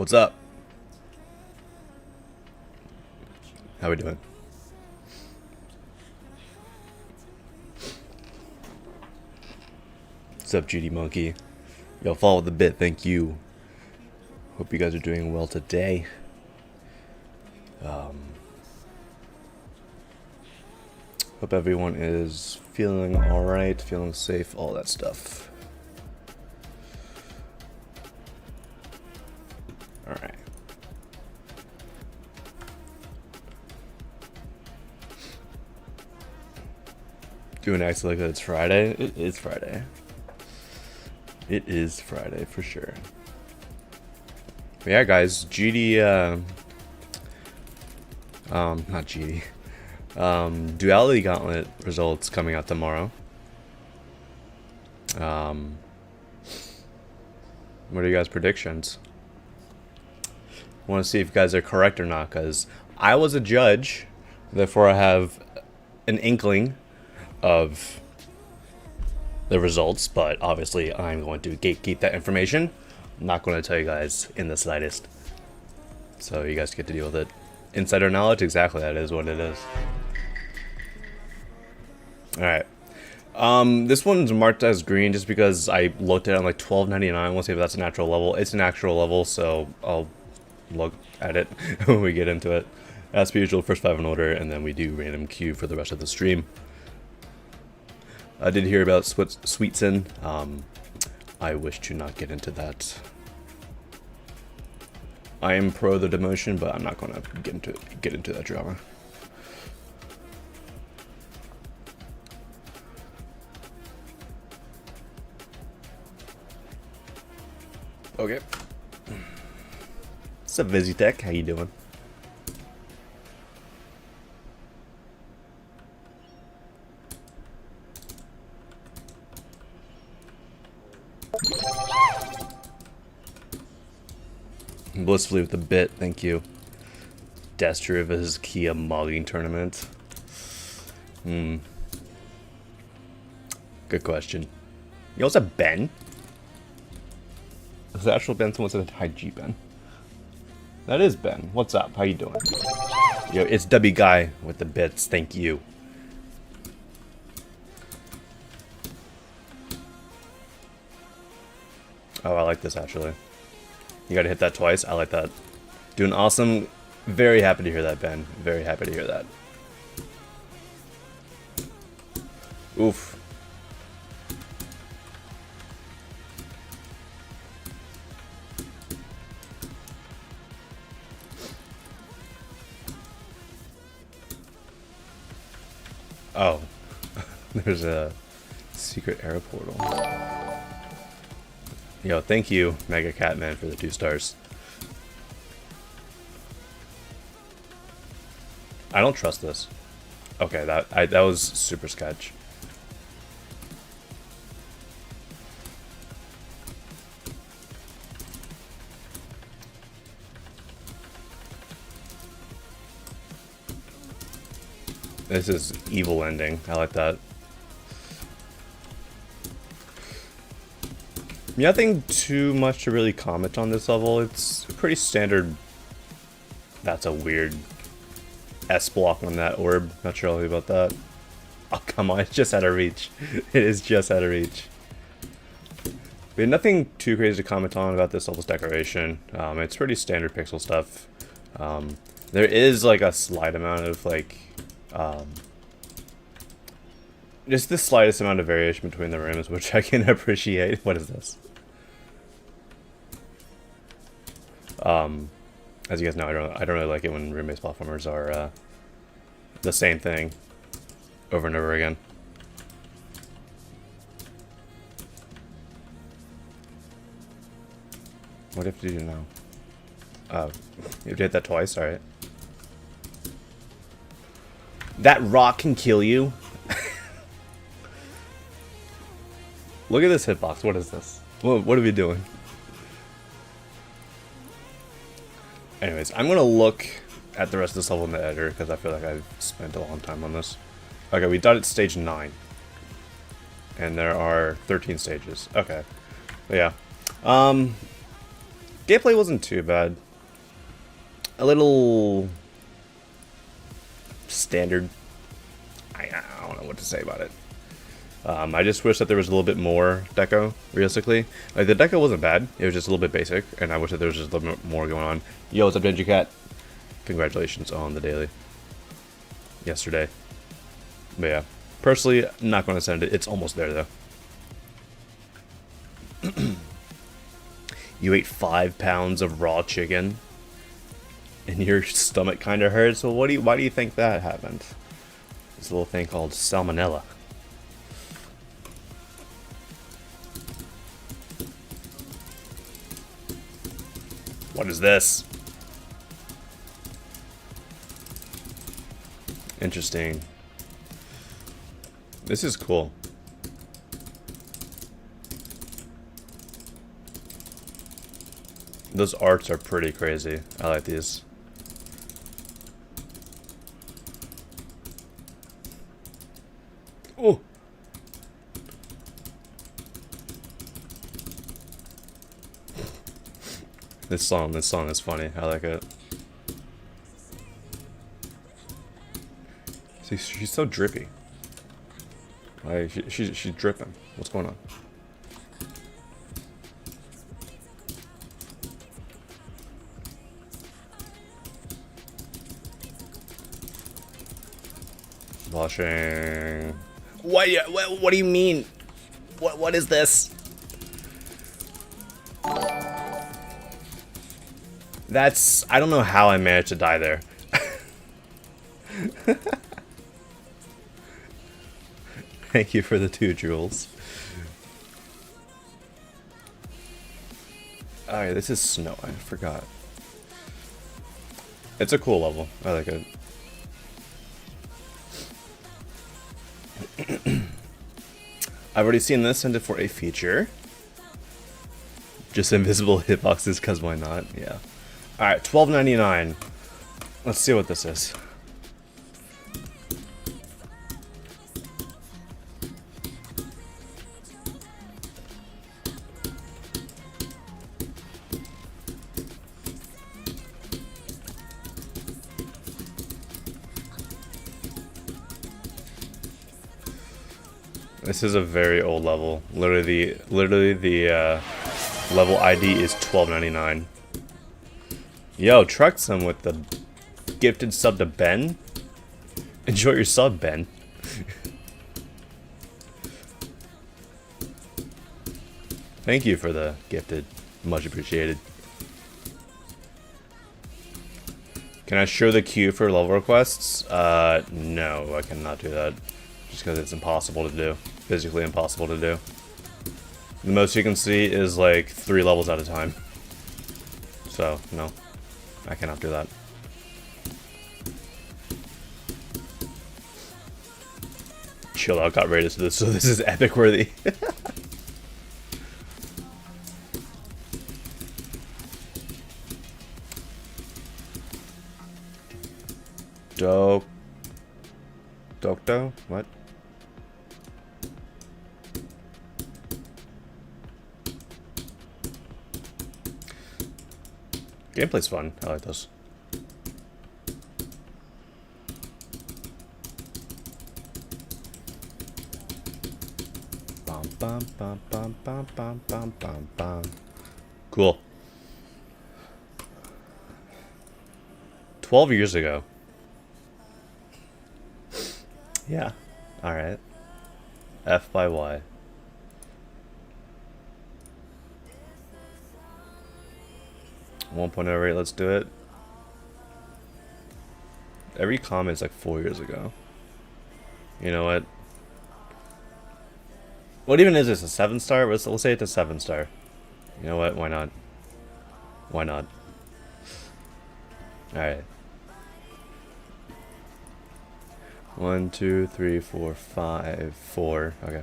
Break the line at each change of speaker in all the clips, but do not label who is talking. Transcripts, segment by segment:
What's up? How we doing? What's up, GD Monkey? Yo, follow the bit, thank you. Hope you guys are doing well today. Hope everyone is feeling alright, feeling safe, all that stuff. Alright. Doing acts like it's Friday? It is Friday. It is Friday for sure. But yeah, guys, GD, not GD. Duality Gauntlet results coming out tomorrow. What are you guys' predictions? I want to see if you guys are correct or not, because I was a judge, therefore I have an inkling of the results, but obviously I'm going to gatekeep that information. I'm not going to tell you guys in the slightest. So you guys get to deal with it. Insider knowledge, exactly, that is what it is. Alright. This one's marked as green just because I looked at it on like $12.99. We'll see if that's an actual level. It's an actual level, so I'll look at it when we get into it. As per usual, first 5 in order, and then we do random queue for the rest of the stream. I did hear about Sweetson. I wish to not get into that. I am pro the demotion, but I'm not going to get into that drama. Okay. What's up, VisiTech? How you doing? Blissfully with the bit, thank you. Destriva's Kia Mogging Tournament. Good question. You also have Ben? Is the actual Ben? Someone said hi G Ben. That is Ben. What's up? How you doing? Yo, it's W Guy with the bits, thank you. Oh, I like this actually. You gotta hit that twice. I like that. Doing awesome. Very happy to hear that, Ben. Very happy to hear that. Oof. Oh. There's a secret air portal. Yo, thank you, Mega Catman, for the 2 stars. I don't trust this. Okay, that was super sketch. This is evil ending. I like that. Nothing too much to really comment on this level. It's pretty standard. That's a weird S block on that orb. Not sure about that. Oh, come on. It's just out of reach. It is just out of reach. We had nothing too crazy to comment on about this level's decoration. It's pretty standard pixel stuff. There is like a slight amount of like... just the slightest amount of variation between the rooms, which I can appreciate. What is this? As you guys know, I don't really like it when room-based platformers are the same thing over and over again. What if you do now? Oh, you have to hit that twice. All right. That rock can kill you. Look at this hitbox. What is this? What are we doing? Anyways, I'm going to look at the rest of this level in the editor because I feel like I've spent a long time on this. Okay, we done at stage 9. And there are 13 stages. Okay. But yeah. Gameplay wasn't too bad. A little standard. I don't know what to say about it. I just wish that there was a little bit more deco, realistically. Like, the deco wasn't bad, it was just a little bit basic, and I wish that there was just a little bit more going on. Yo, what's up, Ninja Cat? Congratulations on the daily. Yesterday. But yeah, personally, not going to send it. It's almost there, though. You ate 5 pounds of raw chicken, and your stomach kind of hurts. So why do you think that happened? This little thing called salmonella. What is this? Interesting. This is cool. Those arts are pretty crazy. I like these. Oh. This song is funny. I like it. See, she's so drippy. Like, she's dripping. What's going on? Blushing. What do you mean? What is this? That's... I don't know how I managed to die there. Thank you for the 2 jewels. Alright, this is snow. I forgot. It's a cool level. I like it. I've already seen this, send it for a feature. Just invisible hitboxes, cause why not? Yeah. Alright, $12.99. Let's see what this is. This is a very old level. Literally the level ID is $12.99. Yo, Truxum with the gifted sub to Ben. Enjoy your sub, Ben. Thank you for the gifted. Much appreciated. Can I show the queue for level requests? No, I cannot do that. Just because it's impossible to do. Physically impossible to do. The most you can see is like 3 levels at a time. So, no. I cannot do that. Chill out, got rated to this, so this is epic worthy. Dokdo? What? Gameplay's fun. I like this. Bum bum bum bum bum bum bum bum bum. Cool. 12 years ago. Yeah. Alright. F by Y. One point over 8, let's do it. Every comment's like 4 years ago. You know what? What even is this? A 7-star? We'll say it's a 7-star. You know what? Why not? Why not? Alright. 1, 2, 3, 4, 5, 4. Okay.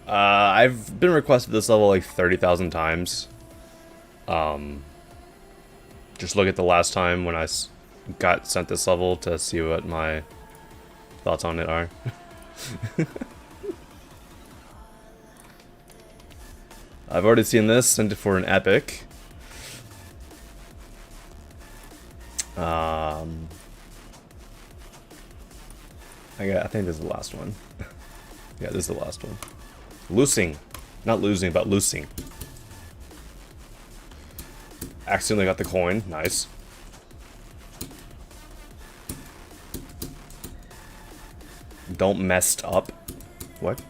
I've been requested this level like 30,000 times. Just look at the last time when I got sent this level to see what my thoughts on it are. I've already seen this, sent it for an epic. I think this is the last one. Yeah, this is the last one. Loosing. Not losing, but loosing. Accidentally got the coin. Nice. Don't messed up. What?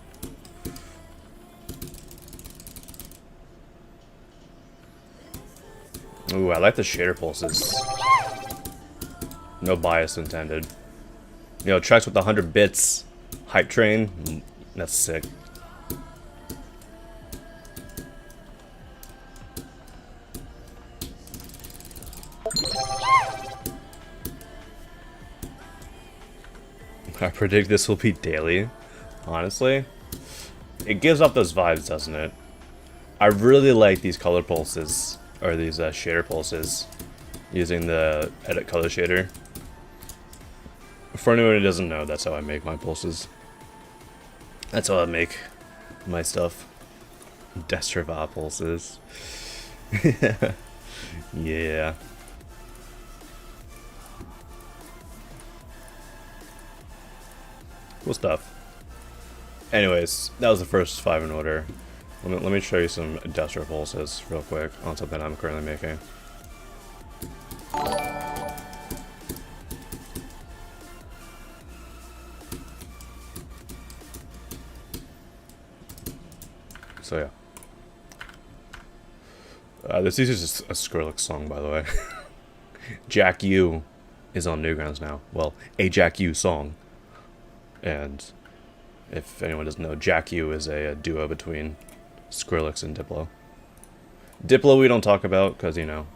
Ooh, I like the shader pulses. No bias intended. You know, tracks with 100 bits. Hype train. That's sick. I predict this will be daily. Honestly. It gives off those vibes, doesn't it? I really like these color pulses. Or these shader pulses. Using the edit color shader. For anyone who doesn't know, that's how I make my pulses. That's how I make my stuff. Destrava pulses. Yeah. Cool stuff. Anyways, that was the first 5 in order. Let me show you some Destrava pulses real quick on something I'm currently making. So yeah. This is just a Skrillex song, by the way. Jack U is on Newgrounds now. Well, a Jack U song. And if anyone doesn't know, Jack U is a duo between Skrillex and Diplo. Diplo we don't talk about because, you know,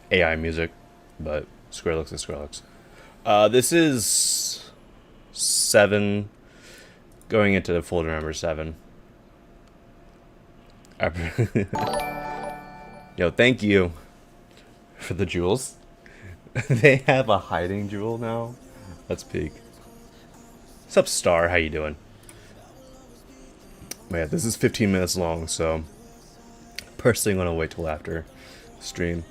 AI music. But Skrillex is Skrillex. This is 7 going into folder number 7. Yo, thank you for the jewels. They have a hiding jewel now. That's peak. What's up, Star? How you doing? Man, this is 15 minutes long, so personally I'm gonna wait till after stream.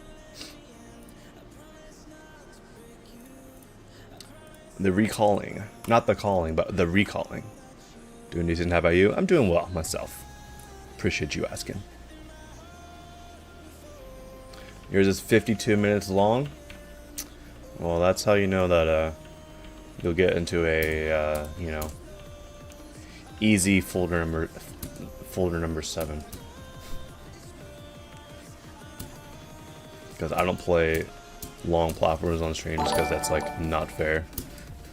The recalling. Not the calling, but the recalling. Doing decent. How about you? I'm doing well myself. Appreciate you asking. Yours is 52 minutes long. Well, that's how you know that you'll get into a you know, easy folder number 7. Because I don't play long platforms on stream just because that's like not fair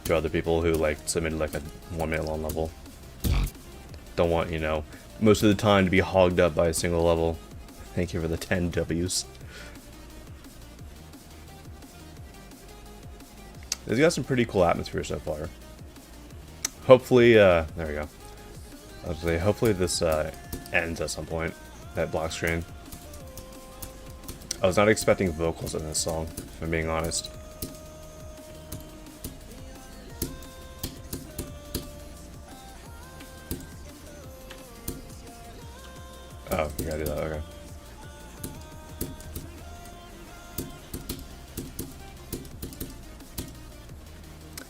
to other people who like submitted like a 1 minute long level. Don't want, you know, most of the time to be hogged up by a single level. Thank you for the 10 W's. It's got some pretty cool atmosphere so far. Hopefully, there we go. I was gonna say, hopefully this ends at some point, that black screen. I was not expecting vocals in this song, if I'm being honest. Oh, you gotta do that, okay.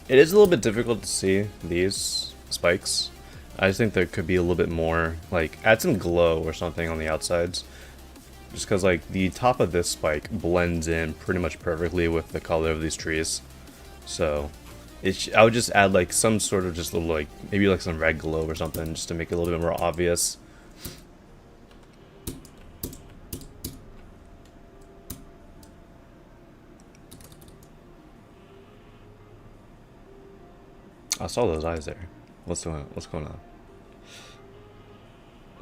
It is a little bit difficult to see these spikes. I just think there could be a little bit more, like, add some glow or something on the outsides. Just because, like, the top of this spike blends in pretty much perfectly with the color of these trees. So, I would just add, like, some sort of just little, like, maybe like some red glow or something, just to make it a little bit more obvious. I saw those eyes there. What's going on?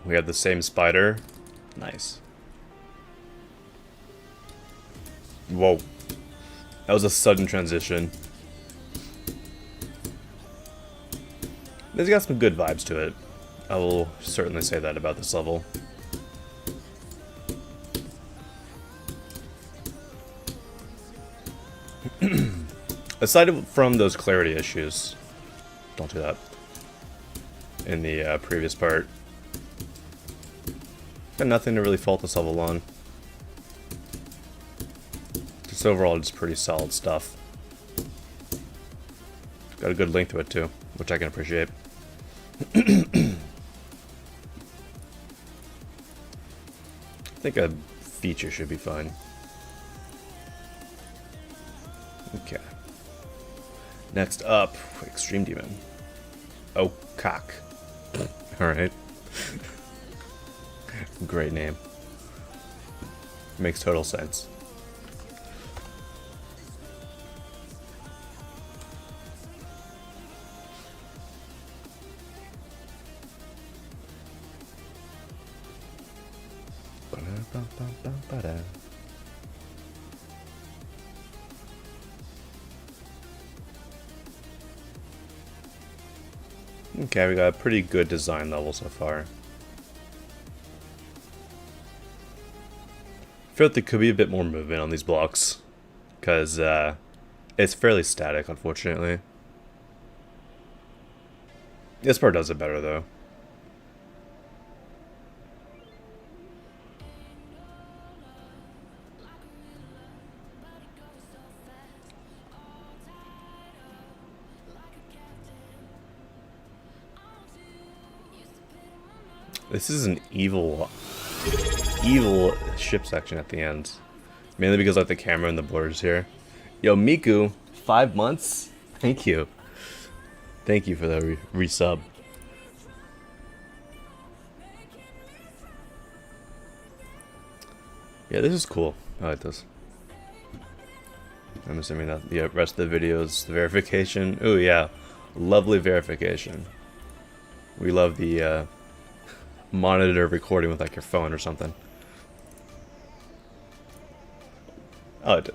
We have the same spider. Nice. Whoa. That was a sudden transition. It's got some good vibes to it. I will certainly say that about this level. Aside from those clarity issues, don't do that, in the previous part, got nothing to really fault this level on. So overall, it's pretty solid stuff. Got a good length to it too, which I can appreciate. I think a feature should be fine. Okay. Next up, Extreme Demon. Oh, cock. Alright. Great name. Makes total sense. Okay, we got a pretty good design level so far. I feel like there could be a bit more movement on these blocks, because it's fairly static, unfortunately. This part does it better, though. This is an evil ship section at the end. Mainly because like the camera and the borders here. Yo, Miku, 5 months? Thank you. Thank you for the resub. Yeah, this is cool. I like this. I'm assuming that the rest of the video is the verification. Ooh, yeah. Lovely verification. We love the monitor recording with like your phone or something. I liked it.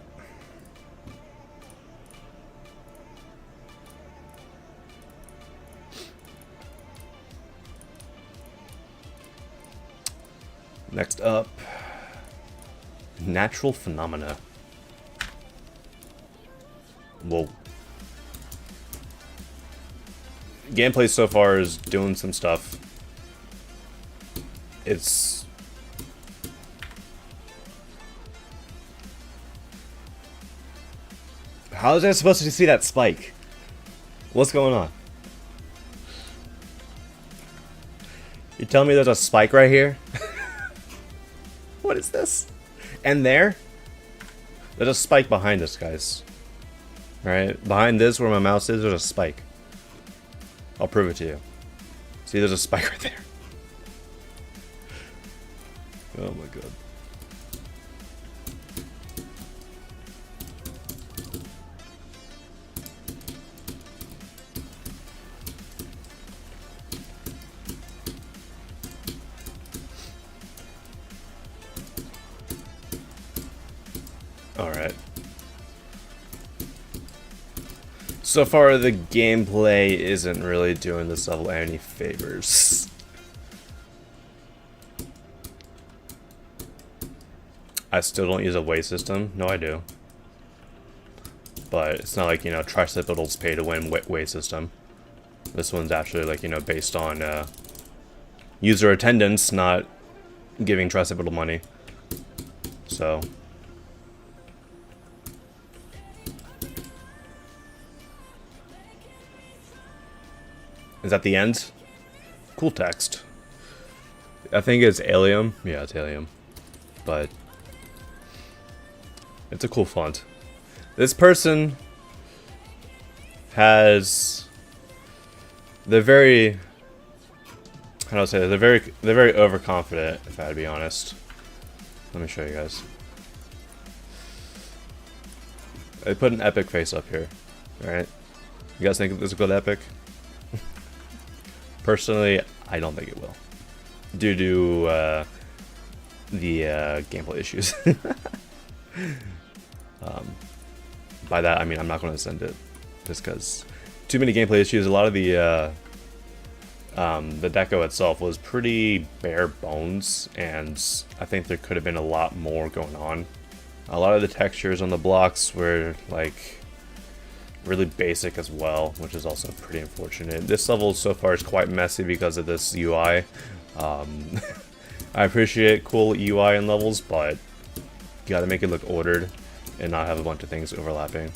Next up, natural phenomena. Whoa. Gameplay so far is doing some stuff. It's... How is I supposed to see that spike? What's going on? You telling me there's a spike right here? What is this? And there? There's a spike behind us, guys. Alright? Behind this, where my mouse is, there's a spike. I'll prove it to you. See, there's a spike right there. Oh my god. Alright. So far, the gameplay isn't really doing this level any favors. I still don't use a way system. No, I do. But it's not like, you know, Tricepidal's pay to win way system. This one's actually, like, you know, based on user attendance, not giving Tricepidal money. So... Is that the end? Cool text. I think it's Allium. Yeah, it's Allium. But it's a cool font. This person has... They're very... How do I say that? They're very overconfident, if I had to be honest. Let me show you guys. They put an epic face up here. Alright? You guys think this will go to epic? Personally, I don't think it will. Due to the gameplay issues. By that, I mean I'm not going to send it. Just because too many gameplay issues. A lot of the deco itself was pretty bare bones. And I think there could have been a lot more going on. A lot of the textures on the blocks were like... really basic as well, which is also pretty unfortunate. This level so far is quite messy because of this UI. I appreciate cool UI in levels, but you gotta make it look ordered. and not have a bunch of things overlapping.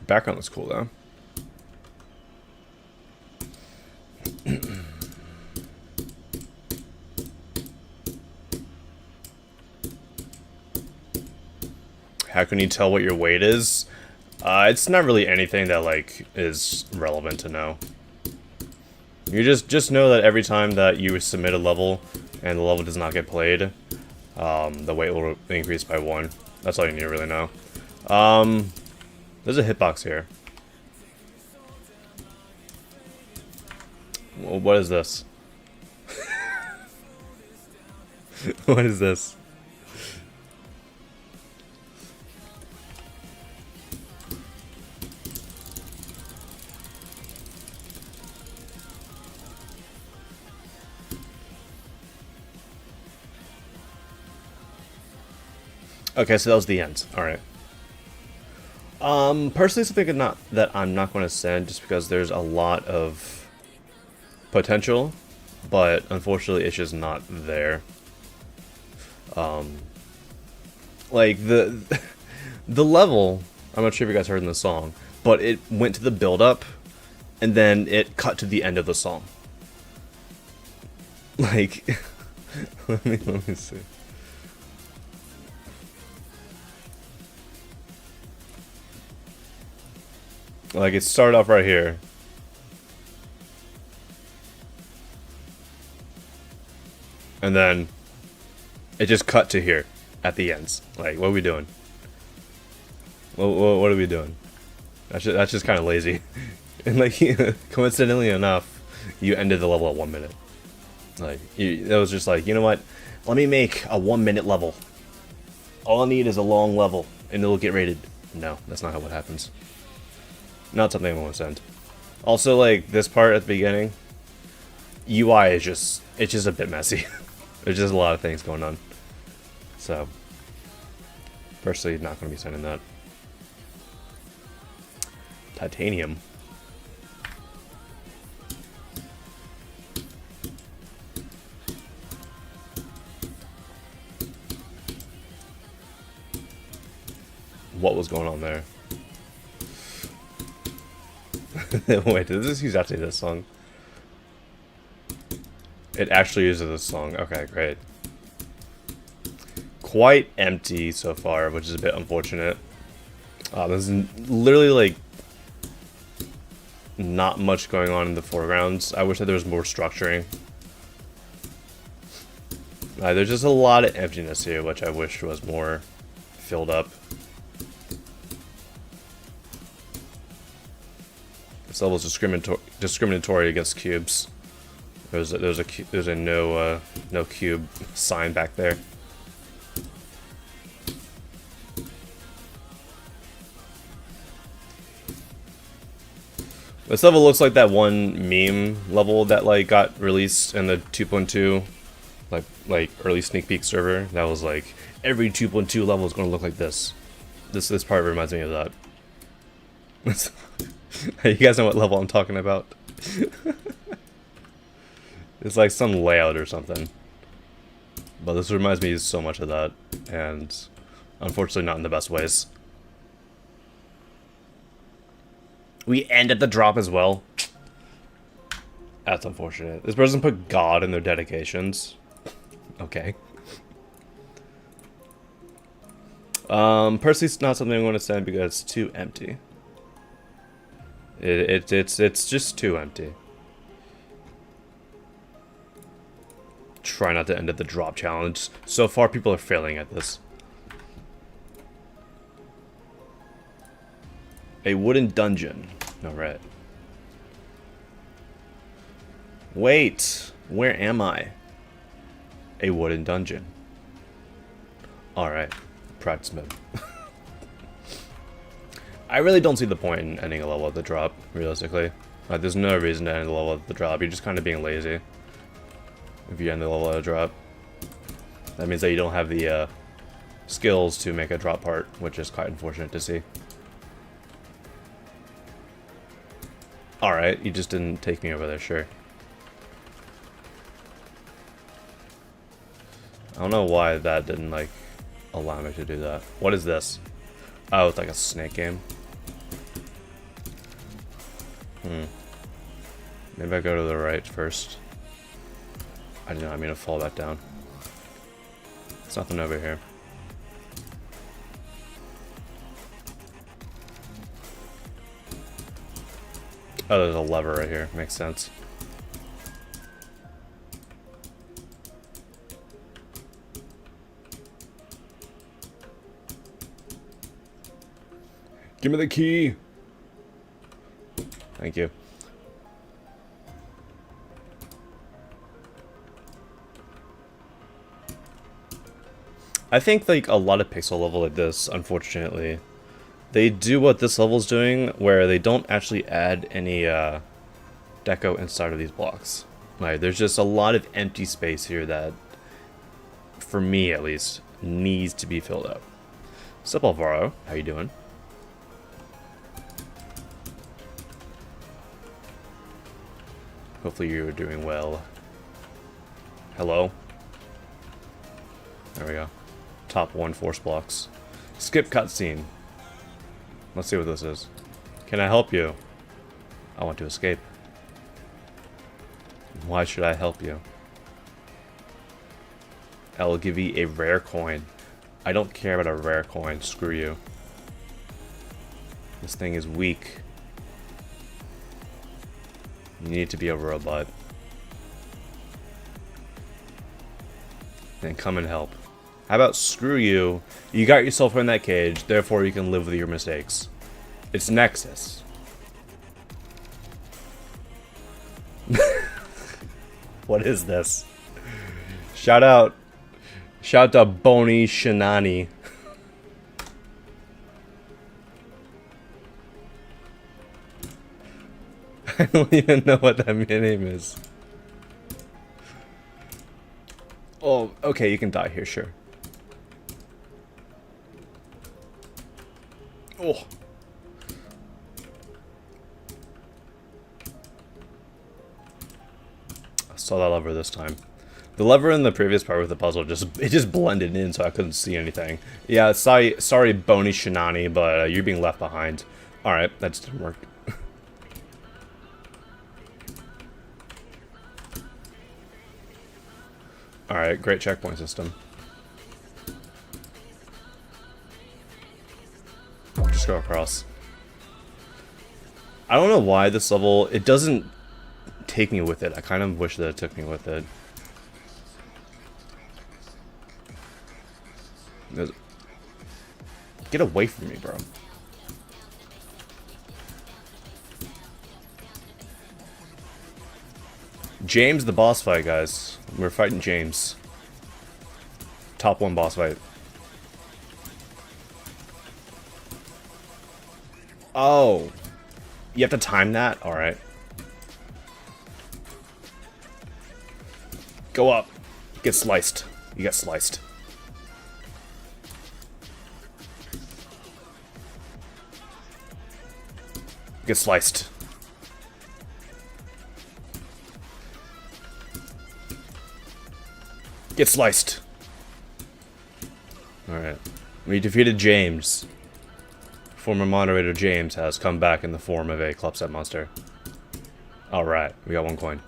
Background looks cool though. How can you tell what your weight is? It's not really anything that like is relevant to know. You just know that every time that you submit a level and the level does not get played, the weight will increase by 1. That's all you need to really know. There's a hitbox here. What is this? What is this? Okay, so that was the end. Alright. Personally, something that I'm not going to send just because there's a lot of potential, but unfortunately it's just not there. Like, the level, I'm not sure if you guys heard in the song, but it went to the build-up, and then it cut to the end of the song. Like, let me see. Like, it started off right here. And then it just cut to here at the ends. Like, what are we doing? What are we doing? That's just kind of lazy. And like, coincidentally enough, you ended the level at 1 minute. Like, it was just like, you know what? Let me make a 1 minute level. All I need is a long level, and it'll get rated. No, that's not how it happens. Not something I want to send. Also, like, this part at the beginning, UI is just, it's just a bit messy. There's just a lot of things going on. So, personally, not going to be sending that. Titanium. What was going on there? Wait, did this use actually this song? It actually uses this song. Okay, great. Quite empty so far, which is a bit unfortunate. There's literally like not much going on in the foregrounds. I wish that there was more structuring. There's just a lot of emptiness here, which I wish was more filled up. This level is discriminatory against cubes. There's a no cube sign back there. This level looks like that one meme level that like got released in the 2.2 like early sneak peek server. That was like every 2.2 level is going to look like this. This part reminds me of that. You guys know what level I'm talking about? It's like some layout or something. But this reminds me so much of that, and unfortunately not in the best ways. We end at the drop as well. That's unfortunate. This person put God in their dedications. Okay. Personally, it's not something I'm going to send because it's too empty. It's just too empty. Try not to end at the drop challenge. So far, people are failing at this. A wooden dungeon. Alright. Wait, where am I? A wooden dungeon. Alright, practice mode. I really don't see the point in ending a level at the drop, realistically. There's no reason to end a level at the drop, you're just kind of being lazy. If you end the level at a drop. That means that you don't have the skills to make a drop part, which is quite unfortunate to see. Alright, you just didn't take me over there, sure. I don't know why that didn't, like, allow me to do that. What is this? Oh, it's like a snake game. Maybe I go to the right first. I did not mean to fall back down. There's nothing over here. Oh, there's a lever right here. Makes sense. Give me the key. Thank you. I think like a lot of pixel level like this, unfortunately, they do what this level's doing, where they don't actually add any deco inside of these blocks. Like, there's just a lot of empty space here that, for me at least, needs to be filled up. Sup, Alvaro? How you doing? Hopefully you're doing well. Hello? There we go. Top 1 force blocks. Skip cutscene. Let's see what this is. Can I help you? I want to escape. Why should I help you? I will give you a rare coin. I don't care about a rare coin. Screw you. This thing is weak. You need to be a robot. Then come and help. How about screw you? You got yourself in that cage, therefore you can live with your mistakes. It's Nexus. What is this? Shout out to Bony Shinani. I don't even know what that name is. Oh, okay, you can die here, sure. Oh. I saw that lever this time. The lever in the previous part with the puzzle just blended in, so I couldn't see anything. Yeah, sorry, Bony Shinani, but you're being left behind. All right, that just didn't work. All right, great checkpoint system. Just go across. I don't know why this level, it doesn't take me with it. I kind of wish that it took me with it. Get away from me, bro. James the boss fight, guys. We're fighting James. Top 1 boss fight. Oh. You have to time that? Alright. Go up. Get sliced. You get sliced. Get sliced. Get sliced. Alright. We defeated James. Former moderator James has come back in the form of a club set monster. Alright, we got 1 coin.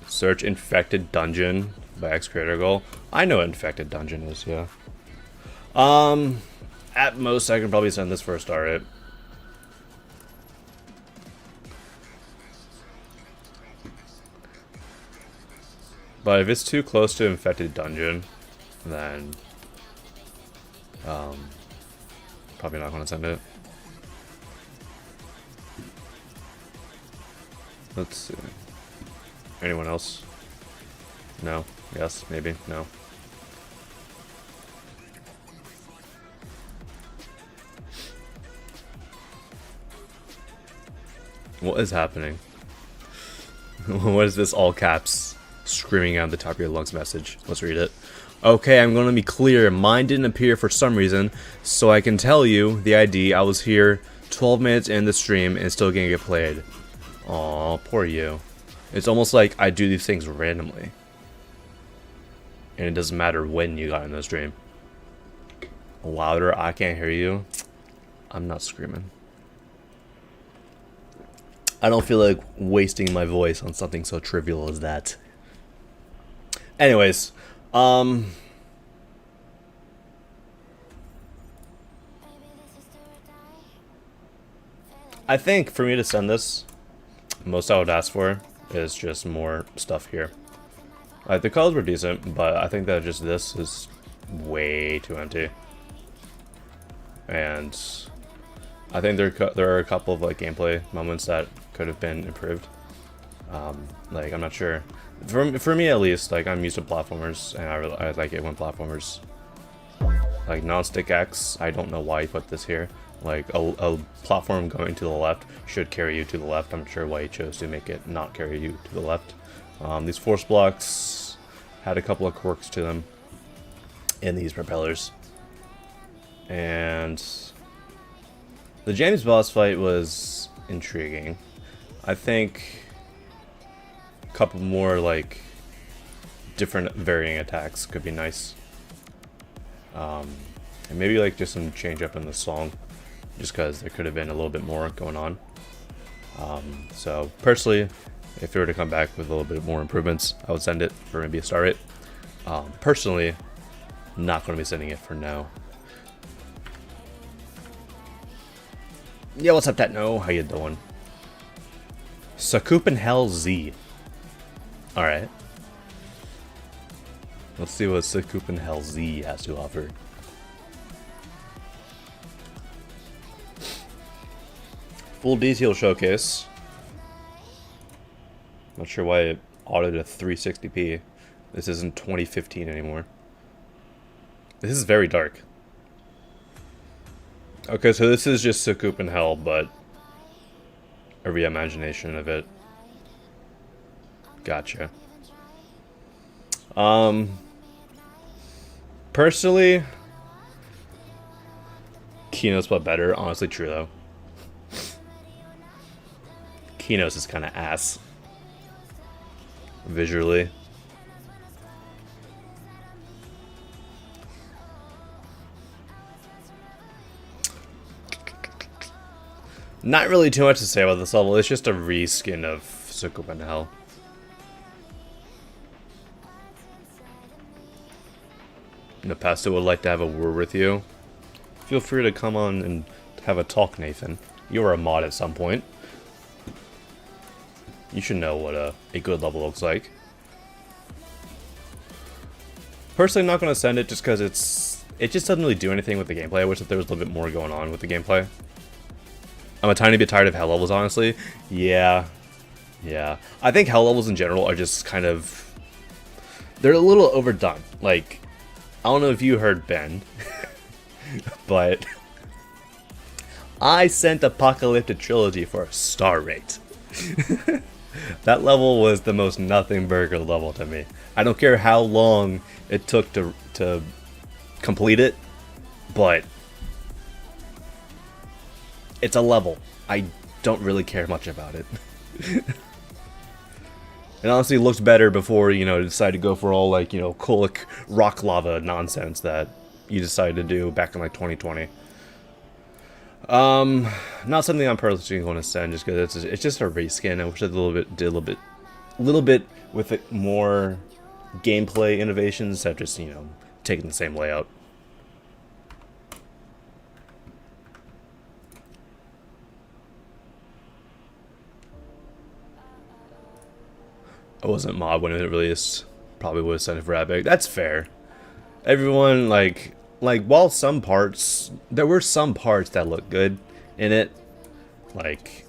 Search infected dungeon by X creator goal. I know what infected dungeon is, yeah. At most I can probably send this for a star hit. But if it's too close to infected dungeon, then probably not gonna send it. Let's see. Anyone else? No? Yes? Maybe? No? What is happening? What is this all caps screaming out the top of your lungs message? Let's read it. Okay, I'm gonna be clear. Mine didn't appear for some reason, so I can tell you the ID. I was here 12 minutes in the stream and still gonna get played. Aw, poor you. It's almost like I do these things randomly. And it doesn't matter when you got in the stream. Louder, I can't hear you. I'm not screaming. I don't feel like wasting my voice on something so trivial as that. Anyways, I think for me to send this, most I would ask for is just more stuff here. Like, the colors were decent, but I think that just this is way too empty. And I think there are a couple of like gameplay moments that could have been improved. Like, I'm not sure. For me at least, like, I'm used to platformers, and I like it when platformers, like non-stick X, I don't know why you put this here. Like, a platform going to the left should carry you to the left. I'm not sure why you chose to make it not carry you to the left. These force blocks had a couple of quirks to them in these propellers. And the James boss fight was intriguing. I think a couple more, like, different varying attacks could be nice. And maybe, like, just some change up in the song, just because there could have been a little bit more going on. So, personally, if it were to come back with a little bit more improvements, I would send it for maybe a star rate. Personally, not going to be sending it for no. Yeah, what's up, Tetno? How you doing? Sakupen Hell Z. Alright. Let's see what Sakupen Hell Z has to offer. Full detail showcase. Not sure why it autoed to 360p. This isn't 2015 anymore. This is very dark. Okay, so this is just Sakupen Hell, but a reimagination of it. Gotcha. Personally, Kino's but better. Honestly, true though. Kino's is kind of ass visually. Not really too much to say about this level. It's just a reskin of Sakupen Hell. Nepesto would like to have a word with you. Feel free to come on and have a talk, Nathan. You were a mod at some point. You should know what a good level looks like. Personally, I'm not going to send it just because it just doesn't really do anything with the gameplay. I wish that there was a little bit more going on with the gameplay. I'm a tiny bit tired of hell levels, honestly. Yeah. I think hell levels in general are just kind of... they're a little overdone. Like, I don't know if you heard Ben, but I sent Apocalyptic Trilogy for a star rate. That level was the most nothing burger level to me. I don't care how long it took to complete it, but it's a level. I don't really care much about it. It honestly looked better before, you know, decided to go for all, like, you know, colic rock lava nonsense that you decided to do back in, like, 2020. Not something I'm personally going to send just because it's just a reskin. I wish it did a little bit with it more gameplay innovations instead of just, you know, taking the same layout. I wasn't mod when it released. Probably would have sent it for Epic. That's fair. Everyone, like while some parts, there were some parts that looked good in it. Like,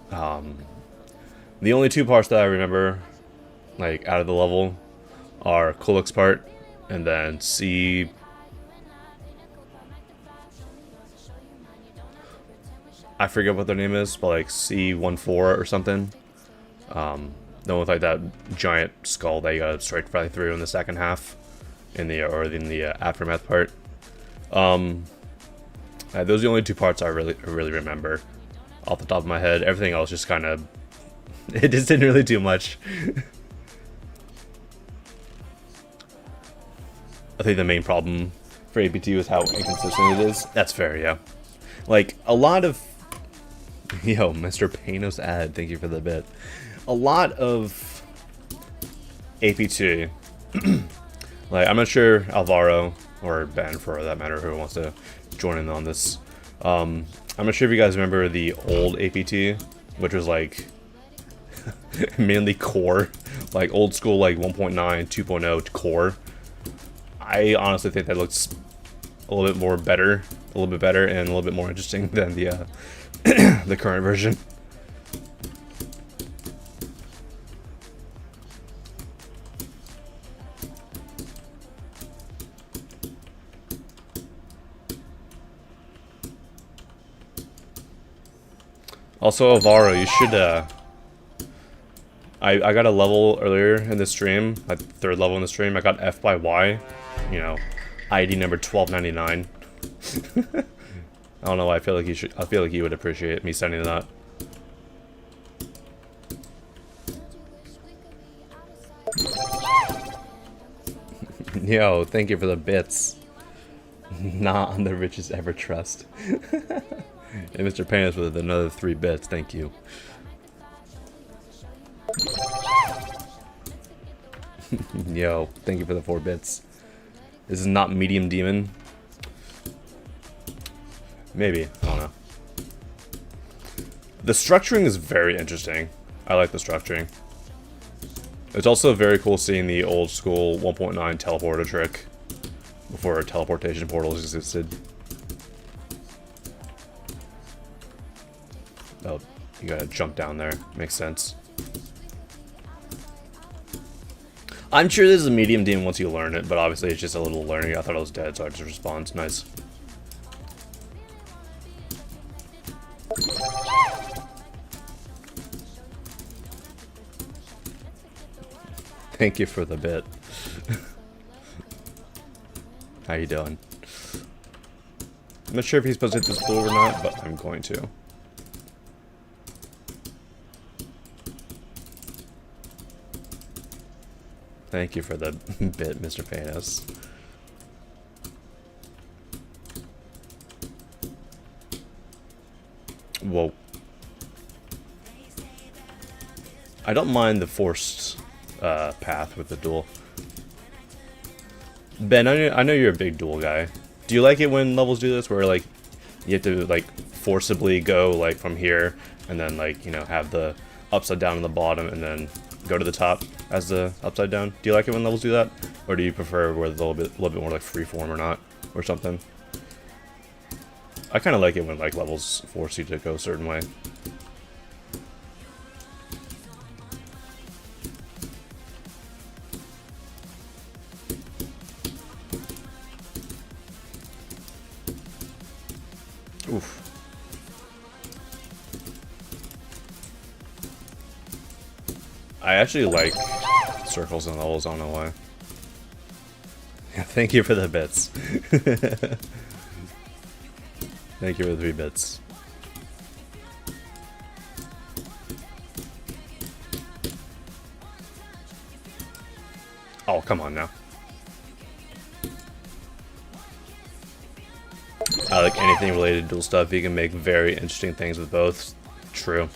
the only two parts that I remember, like, out of the level are Kulik's part and then C. I forget what their name is, but like C14 or something. The one with like that giant skull that you gotta strike right through in the second half. in the aftermath part. Those are the only two parts I really remember off the top of my head. Everything else just kind of it just didn't really do much. I think the main problem for APT was how inconsistent it is. That's fair, yeah. Like a lot of yo, Mr. Panos ad, thank you for the bit. A lot of APT, like I'm not sure Alvaro or Ben for that matter who wants to join in on this. I'm not sure if you guys remember the old APT, which was like mainly core, like old school like 1.9, 2.0 core. I honestly think that looks a little bit better and a little bit more interesting than the the current version. Also, Alvaro, you should I got a level earlier in the stream, like third level in the stream. I got F by Y, you know, ID number 1299. I don't know why I feel like you should. I feel like you would appreciate me sending that. Yo, thank you for the bits. Not on the richest ever trust. And Mr. Panis with another 3 bits. Thank you. Yo, thank you for the 4 bits. This is not medium demon. Maybe, I don't know. The structuring is very interesting. I like the structuring. It's also very cool seeing the old school 1.9 teleporter trick before teleportation portals existed. Oh, you gotta jump down there. Makes sense. I'm sure this is a medium demon once you learn it, but obviously it's just a little learning. I thought it was dead, so I just respawned. Nice. Thank you for the bit. How you doing? I'm not sure if he's supposed to hit this blue or not, but I'm going to. Thank you for the bit, Mr. Panos. Whoa. I don't mind the forced path with the duel. Ben, I know you're a big duel guy. Do you like it when levels do this, where like you have to like forcibly go like from here and then like, you know, have the upside down on the bottom and then go to the top as the upside down? Do you like it when levels do that, or do you prefer where it's a little bit more like freeform or not, or something? I kind of like it when like levels force you to go a certain way. Oof. I actually like circles and levels, I don't know why. Yeah, thank you for the bits. Thank you for the 3 bits. Oh, come on now. I like anything related to dual stuff. You can make very interesting things with both. True.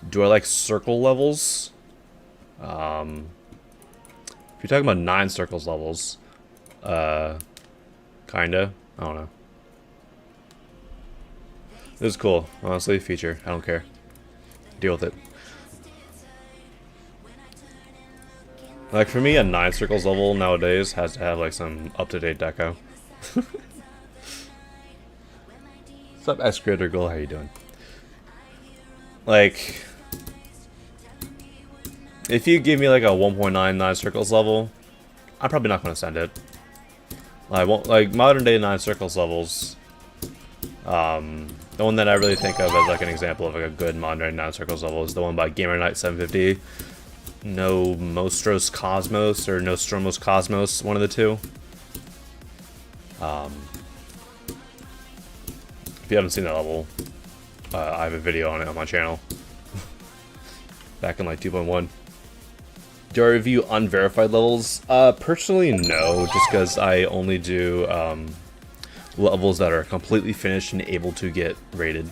Do I like circle levels? If you're talking about 9 circles levels, kinda. I don't know. This is cool. Honestly, feature. I don't care. Deal with it. Like for me, a 9 circles level nowadays has to have like some up-to-date deco. What's up, Escalator Girl? How you doing? Like, if you give me like a 1.9 9 circles level, I'm probably not going to send it. Like modern day 9 circles levels. The one that I really think of as like an example of like a good modern day 9 circles level is the one by Gamer Knight 750. No Mostros Cosmos or Nostromos Cosmos, one of the two. If you haven't seen that level, I have a video on it on my channel. Back in like 2.1. Do I review unverified levels? Personally, no, just because I only do levels that are completely finished and able to get rated.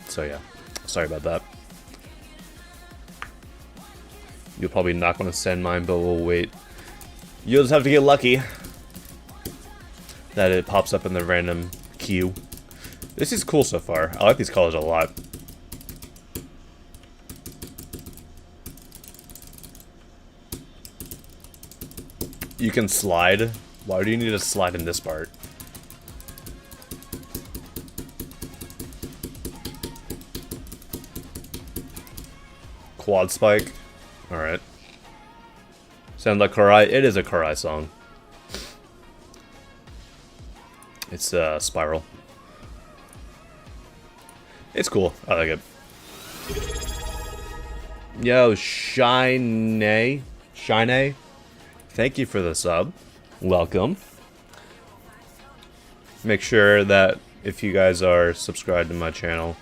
So yeah, sorry about that. You'll probably not want to send mine, but we'll wait. You'll just have to get lucky that it pops up in the random queue. This is cool so far. I like these colors a lot. You can slide. Why do you need to slide in this part? Quad spike. Alright. Sound like Karai? It is a Karai song. It's Spiral. It's cool. I like it. Yo, Shine. Thank you for the sub. Welcome. Make sure that if you guys are subscribed to my channel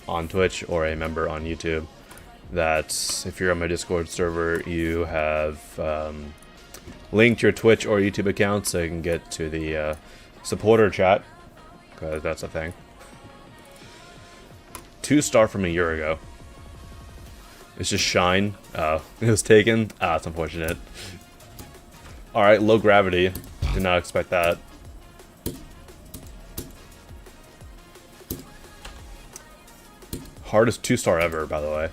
on Twitch or a member on YouTube, that if you're on my Discord server, you have linked your Twitch or YouTube account so you can get to the supporter chat, because that's a thing. 2-star from a year ago. It's just Shine. It was taken. It's unfortunate. Alright, low gravity. Did not expect that. Hardest 2-star ever, by the way.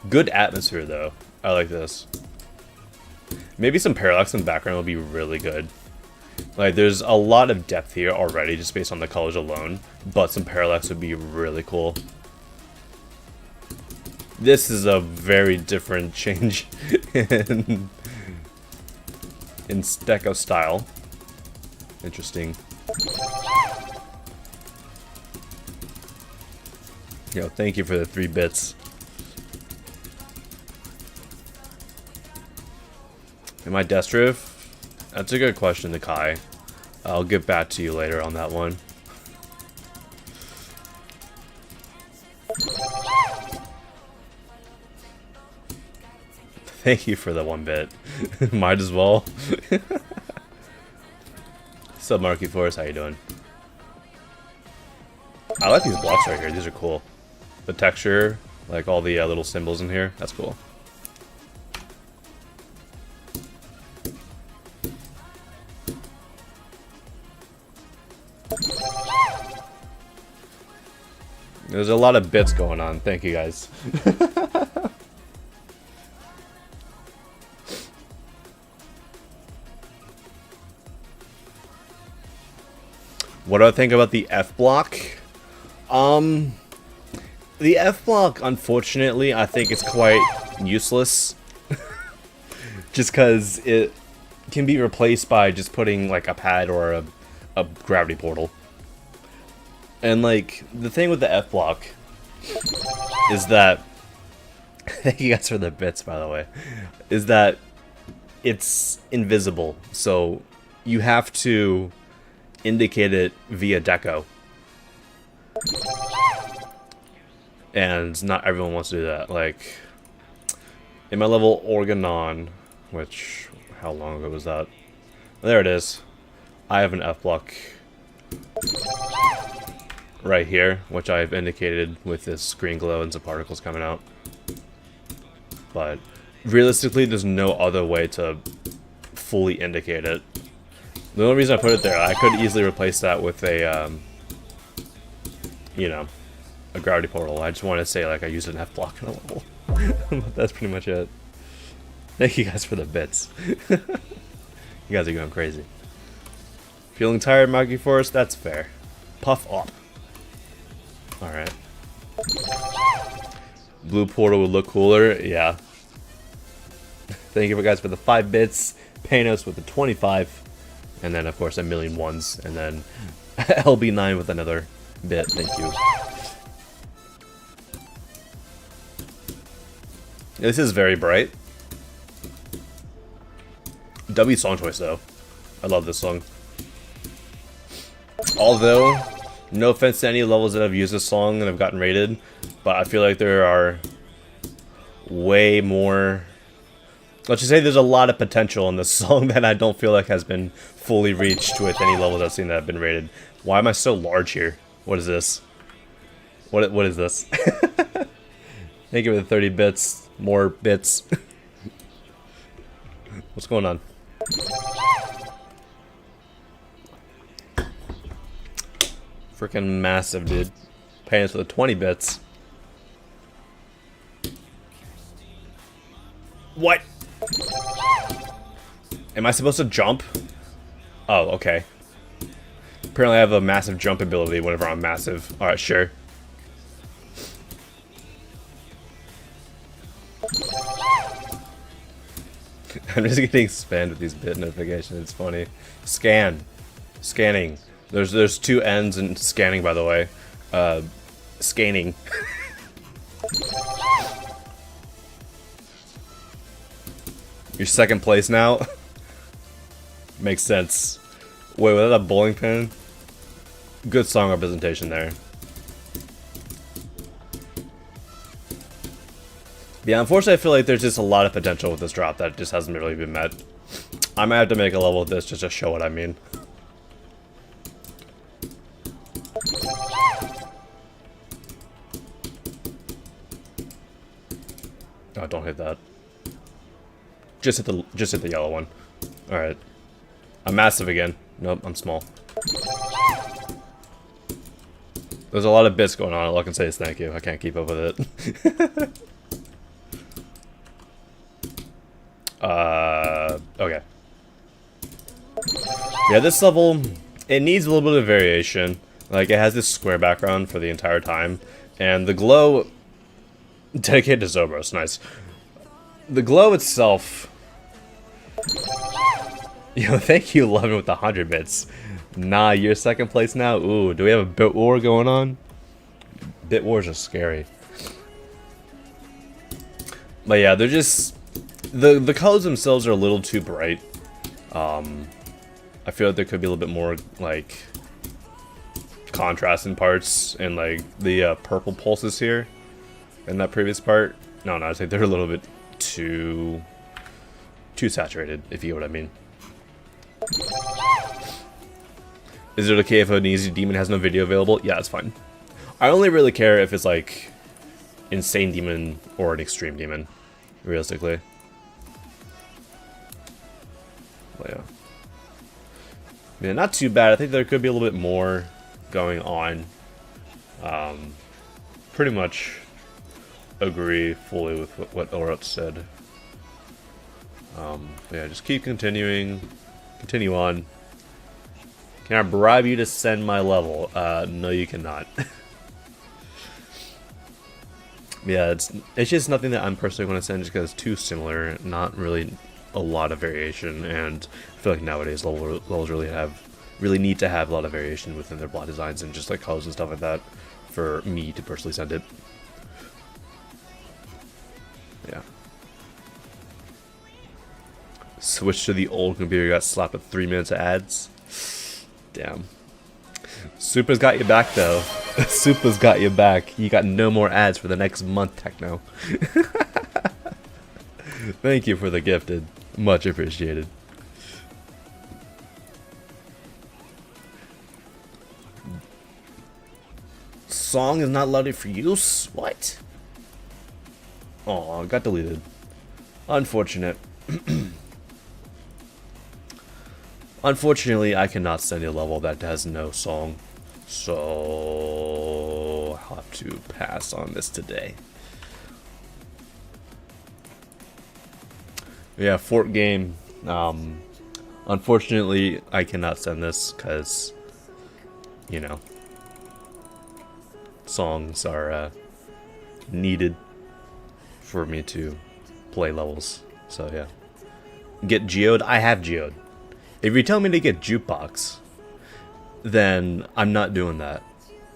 Good atmosphere, though. I like this. Maybe some parallax in the background would be really good. Like, there's a lot of depth here already, just based on the colors alone. But some parallax would be really cool. This is a very different change in Deco style. Interesting. Yo, thank you for the 3 bits. Am I Destriff? That's a good question, Nakai. I'll get back to you later on that one. Thank you for the 1 bit. Might as well. What's up, Marky Forest? How you doing? I like these blocks right here. These are cool. The texture, like all the little symbols in here. That's cool. There's a lot of bits going on. Thank you, guys. What do I think about the F block? The F block, unfortunately, I think it's quite useless. Just because it can be replaced by just putting like a pad or a gravity portal. And like, the thing with the F block is that, thank you guys for the bits, by the way, is that it's invisible. So you have to indicate it via deco. And not everyone wants to do that. Like, in my level Organon, which, how long ago was that? There it is. I have an F block right here, which I've indicated with this green glow and some particles coming out. But realistically, there's no other way to fully indicate it. The only reason I put it there, I could easily replace that with a, you know, a gravity portal. I just want to say, like, I used an F block in a level. But that's pretty much it. Thank you guys for the bits. You guys are going crazy. Feeling tired, Maggie Forest? That's fair. Puff up. Alright. Blue portal would look cooler. Yeah. Thank you guys for the 5 bits. Panos with the 25. And then, of course, a million ones. And then LB9 with another bit. Thank you. This is very bright. W song choice though. I love this song. Although, no offense to any levels that have used this song and have gotten rated, but I feel like there are way more... Let's just say there's a lot of potential in this song that I don't feel like has been fully reached with any levels I've seen that have been rated. Why am I so large here? What is this? What is this? Thank you for the 30 bits. More bits. What's going on? Freaking massive, dude. Paying us for the 20 bits. What? Am I supposed to jump? Oh, okay. Apparently I have a massive jump ability whenever I'm massive. Alright, sure. I'm just getting spammed with these bit notifications. It's funny. Scan. Scanning. There's two N's in scanning, by the way. Scanning. You're second place now? Makes sense. Wait, was that a bowling pin? Good song representation there. Yeah, unfortunately I feel like there's just a lot of potential with this drop that just hasn't really been met. I might have to make a level with this just to show what I mean. Oh, don't hit that. Just hit the yellow one. Alright. I'm massive again. Nope, I'm small. There's a lot of bits going on. All I can say is thank you. I can't keep up with it. Okay. Yeah, this level, it needs a little bit of variation. Like, it has this square background for the entire time. And the glow... Dedicated to Zobros, nice. The glow itself... Yo, thank you, Lovin, with the 100 bits. Nah, you're second place now? Ooh, do we have a bit war going on? Bit wars are scary. But yeah, they're just... The colors themselves are a little too bright. I feel like there could be a little bit more, like, contrast in parts, and, like, the purple pulses here in that previous part. No, I think they're a little bit too saturated, if you get what I mean. Is it okay if an easy demon has no video available? Yeah, it's fine. I only really care if it's, like, insane demon or an extreme demon, realistically. But yeah. Yeah, not too bad. I think there could be a little bit more going on. Pretty much agree fully with what Orut said. Yeah, just keep continuing. Continue on. Can I bribe you to send my level? No, you cannot. Yeah, it's just nothing that I'm personally going to send just because it's too similar. Not really a lot of variation, and I feel like nowadays levels really need to have a lot of variation within their plot designs and just like colors and stuff like that for me to personally send it. Yeah. Switch to the old computer, got slapped with 3 minutes of ads. Damn. Supa's got you back though. Supa's got you back. You got no more ads for the next month, Techno. Thank you for the gifted. Much appreciated. Song is not loaded for use? What? Oh, got deleted. Unfortunate. Unfortunately, I cannot send a level that has no song. So I'll have to pass on this today. Yeah, Fort game. Unfortunately, I cannot send this because, you know, songs are needed for me to play levels. So yeah, get geoed. I have geoed. If you tell me to get jukebox, then I'm not doing that.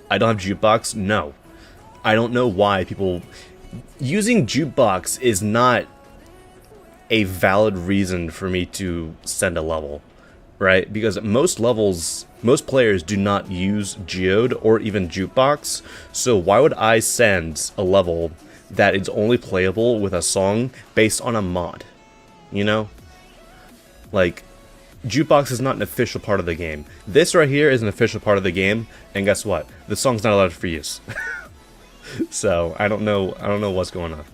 I don't have jukebox? No. I don't know why people... Using jukebox is not a valid reason for me to send a level, right? Because most players do not use Geode or even jukebox, so why would I send a level that is only playable with a song based on a mod? You know? Like, jukebox is not an official part of the game. This right here is an official part of the game, and guess what? The song's not allowed for use. So, I don't know what's going on.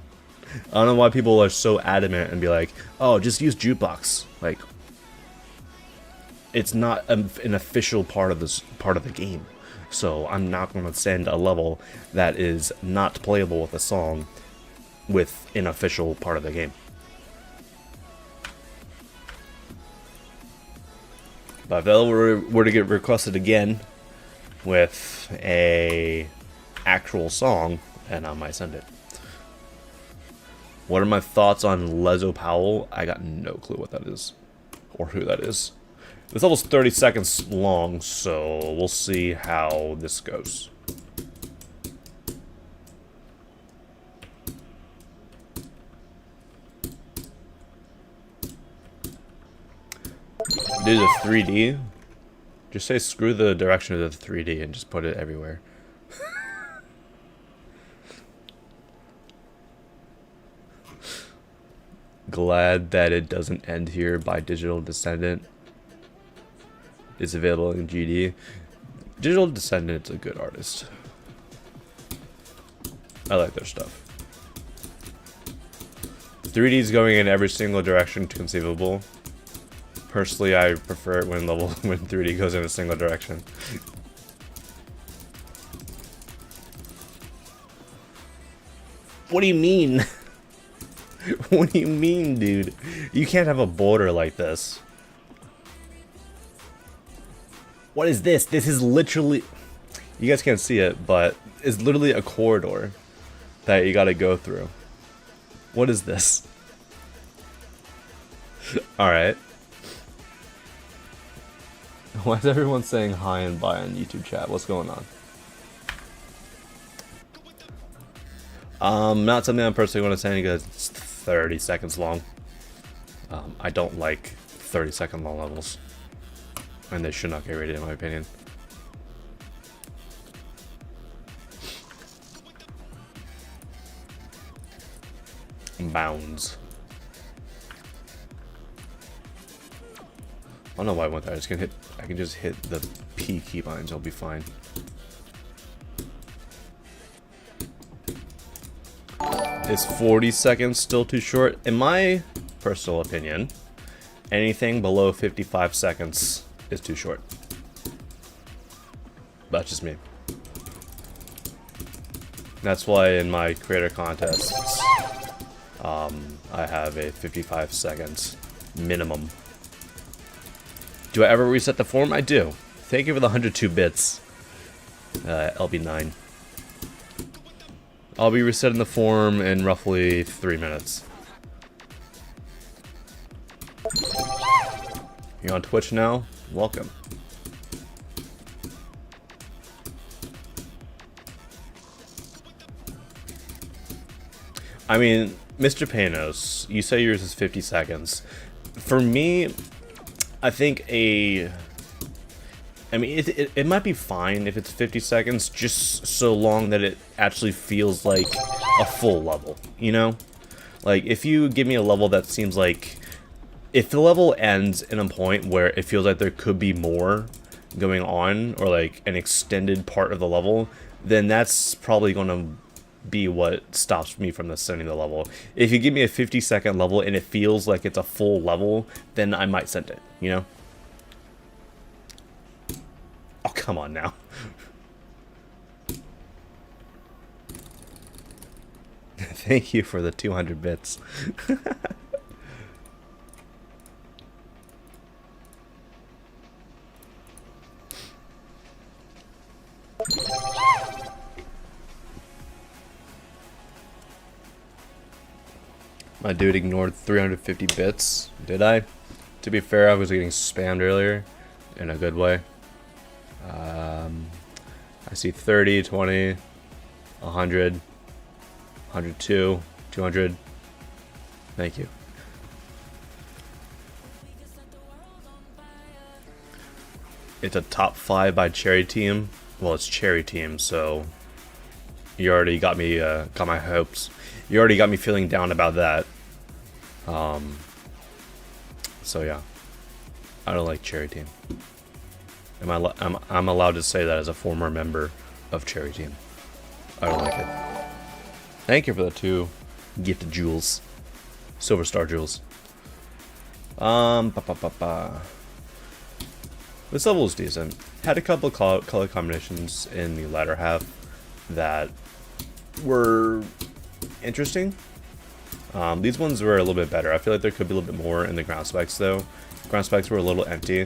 I don't know why people are so adamant and be like, oh, just use jukebox. Like, it's not an official part of the game. So I'm not going to send a level that is not playable with a song with an official part of the game. But if that were to get requested again with a actual song, and I might send it. What are my thoughts on Lezo Powell? I got no clue what that is, or who that is. This level's 30 seconds long, so we'll see how this goes. Do the 3D. Just say screw the direction of the 3D and just put it everywhere. Glad that it doesn't end here by Digital Descendant. It's available in GD. Digital Descendant's a good artist. I like their stuff. 3D's going in every single direction conceivable. Personally, I prefer it when 3D goes in a single direction. What do you mean? What do you mean, dude? You can't have a border like this. What is this? This is literally... You guys can't see it, but it's literally a corridor that you gotta go through. What is this? Alright. Why is everyone saying hi and bye on YouTube chat? What's going on? Not something I'm personally going to say because it's 30 seconds long. I don't like 30-second long levels. And they should not get rated in my opinion. Bounds. I don't know why I went there. I can just hit the P keybinds. I'll be fine. Is 40 seconds still too short? In my personal opinion, anything below 55 seconds is too short. That's just me. That's why in my creator contests, I have a 55 seconds minimum. Do I ever reset the form? I do. Thank you for the 102 bits, LB9. I'll be resetting the form in roughly 3 minutes. You're on Twitch now? Welcome. I mean, Mr. Panos, you say yours is 50 seconds. For me, I think it might be fine if it's 50 seconds, just so long that it actually feels like a full level, you know? Like, if you give me a level that seems like... If the level ends in a point where it feels like there could be more going on, or like an extended part of the level, then that's probably going to be what stops me from sending the level. If you give me a 50-second level and it feels like it's a full level, then I might send it, you know? Oh, come on now. Thank you for the 200 bits. My dude ignored 350 bits. Did I? To be fair, I was getting spammed earlier in a good way. I see 30, 20, 100, 102, 200. Thank you. It's a top 5 by Cherry Team. Well, it's Cherry Team, so you already got me, got my hopes. You already got me feeling down about that. So yeah, I don't like Cherry Team. I'm allowed to say that as a former member of Cherry Team. I don't like it. Thank you for the 2 gifted jewels, Silver Star jewels. This level is decent. Had a couple of color combinations in the latter half that were interesting. These ones were a little bit better. I feel like there could be a little bit more in the ground specs though. Ground specs were a little empty.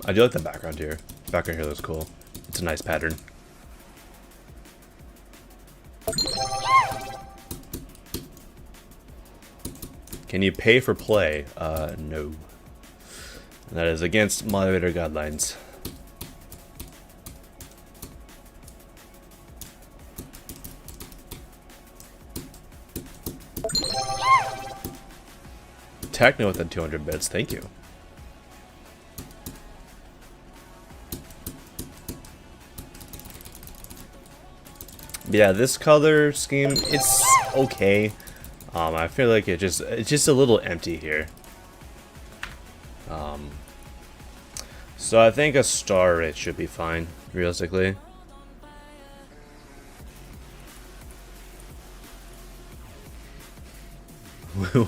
I do like the background here. The background here looks cool. It's a nice pattern. Can you pay for play? No. That is against moderator guidelines. Techno with the 200 bits, thank you. Yeah, this color scheme, it's okay. I feel like it's just a little empty here. So I think a star rate should be fine, realistically.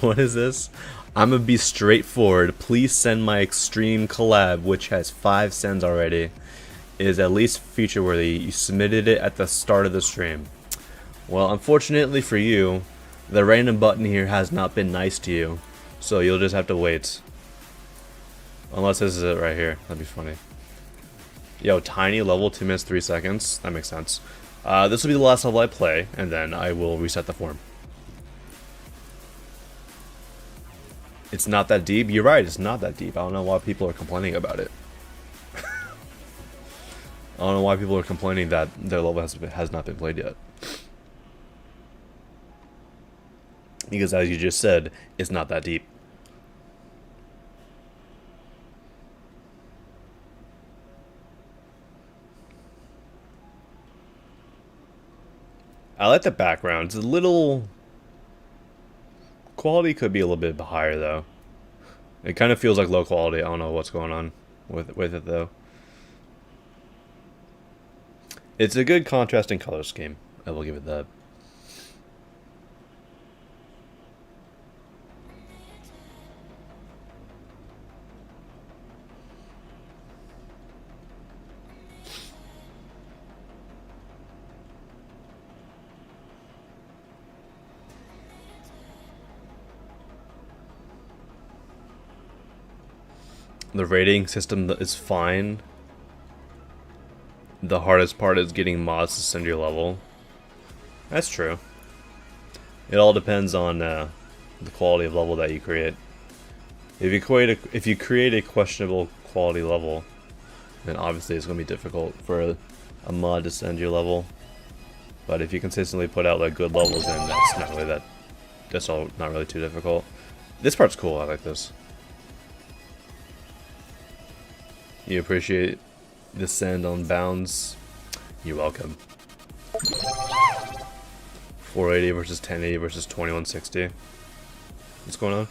What is this? I'm gonna be straightforward. Please send my extreme collab, which has 5 sends already. It is at least feature worthy. You submitted it at the start of the stream. Well, unfortunately for you, the random button here has not been nice to you, so you'll just have to wait. Unless this is it right here. That'd be funny. Yo, tiny level, 2 minutes, 3 seconds. That makes sense. This will be the last level I play, and then I will reset the form. It's not that deep. You're right, it's not that deep. I don't know why people are complaining about it. I don't know why people are complaining that their level has not been played yet. Because as you just said, it's not that deep. I like the background. It's a little... Quality could be a little bit higher though. It kind of feels like low quality. I don't know what's going on with it though. It's a good contrasting color scheme. I will give it that. The rating system is fine. The hardest part is getting mods to send your level. That's true. It all depends on the quality of level that you create. If you create a questionable quality level, then obviously it's going to be difficult for a mod to send your level. But if you consistently put out like good levels, then that's not really that. That's all not really too difficult. This part's cool. I like this. You appreciate the send on bounds? You're welcome. 480 versus 1080 versus 2160. What's going on?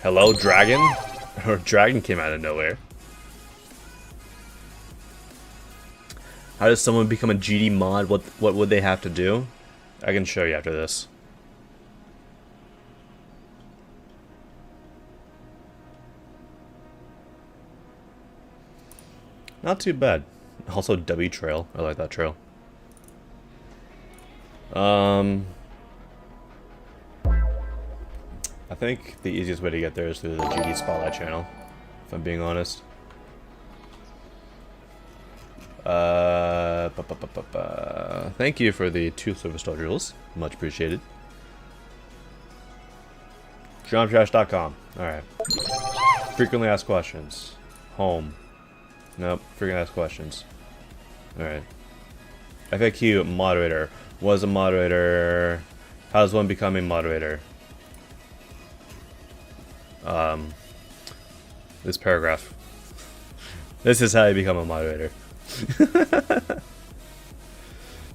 Hello, Dragon? Or Dragon came out of nowhere. How does someone become a GD mod? What would they have to do? I can show you after this. Not too bad. Also W trail. I like that trail. I think the easiest way to get there is through the GD Spotlight channel, if I'm being honest. Thank you for the 2 service star jewels. Much appreciated. JohnTrash.com. Alright. Frequently asked questions. Home. Nope. Frequently asked questions. Alright. FAQ moderator. Was a moderator. How does one become a moderator? This paragraph. This is how you become a moderator.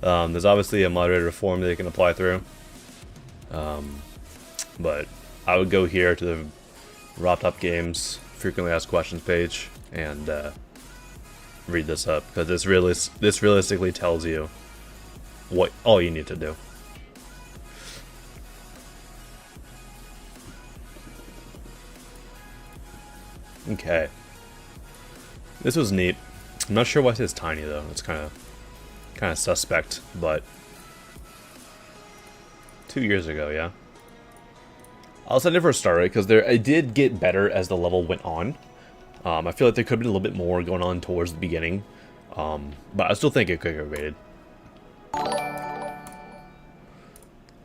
There's obviously a moderator form that you can apply through. But I would go here to the Top Games frequently asked questions page and read this up, because this realistically tells you what all you need to do. Okay. This was neat. I'm not sure why it says tiny though. It's kind of suspect, but 2 years ago, yeah. I'll send it for a star rate because it did get better as the level went on. I feel like there could have been a little bit more going on towards the beginning, but I still think it could get rated.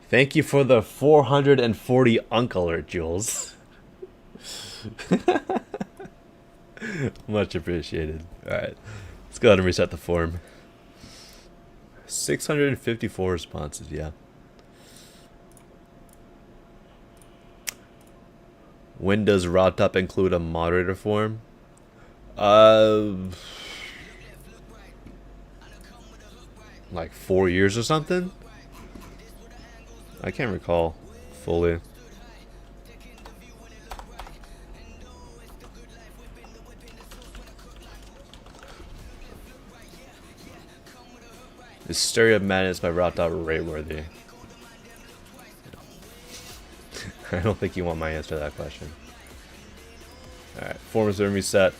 Thank you for the 440 Uncolor Jules. Much appreciated. Alright, let's go ahead and reset the form. 654 responses, yeah. When does Top include a moderator form? Like 4 years or something? I can't recall fully. Is Stereo Madness by Top rate worthy? I don't think you want my answer to that question. Alright, form has been reset.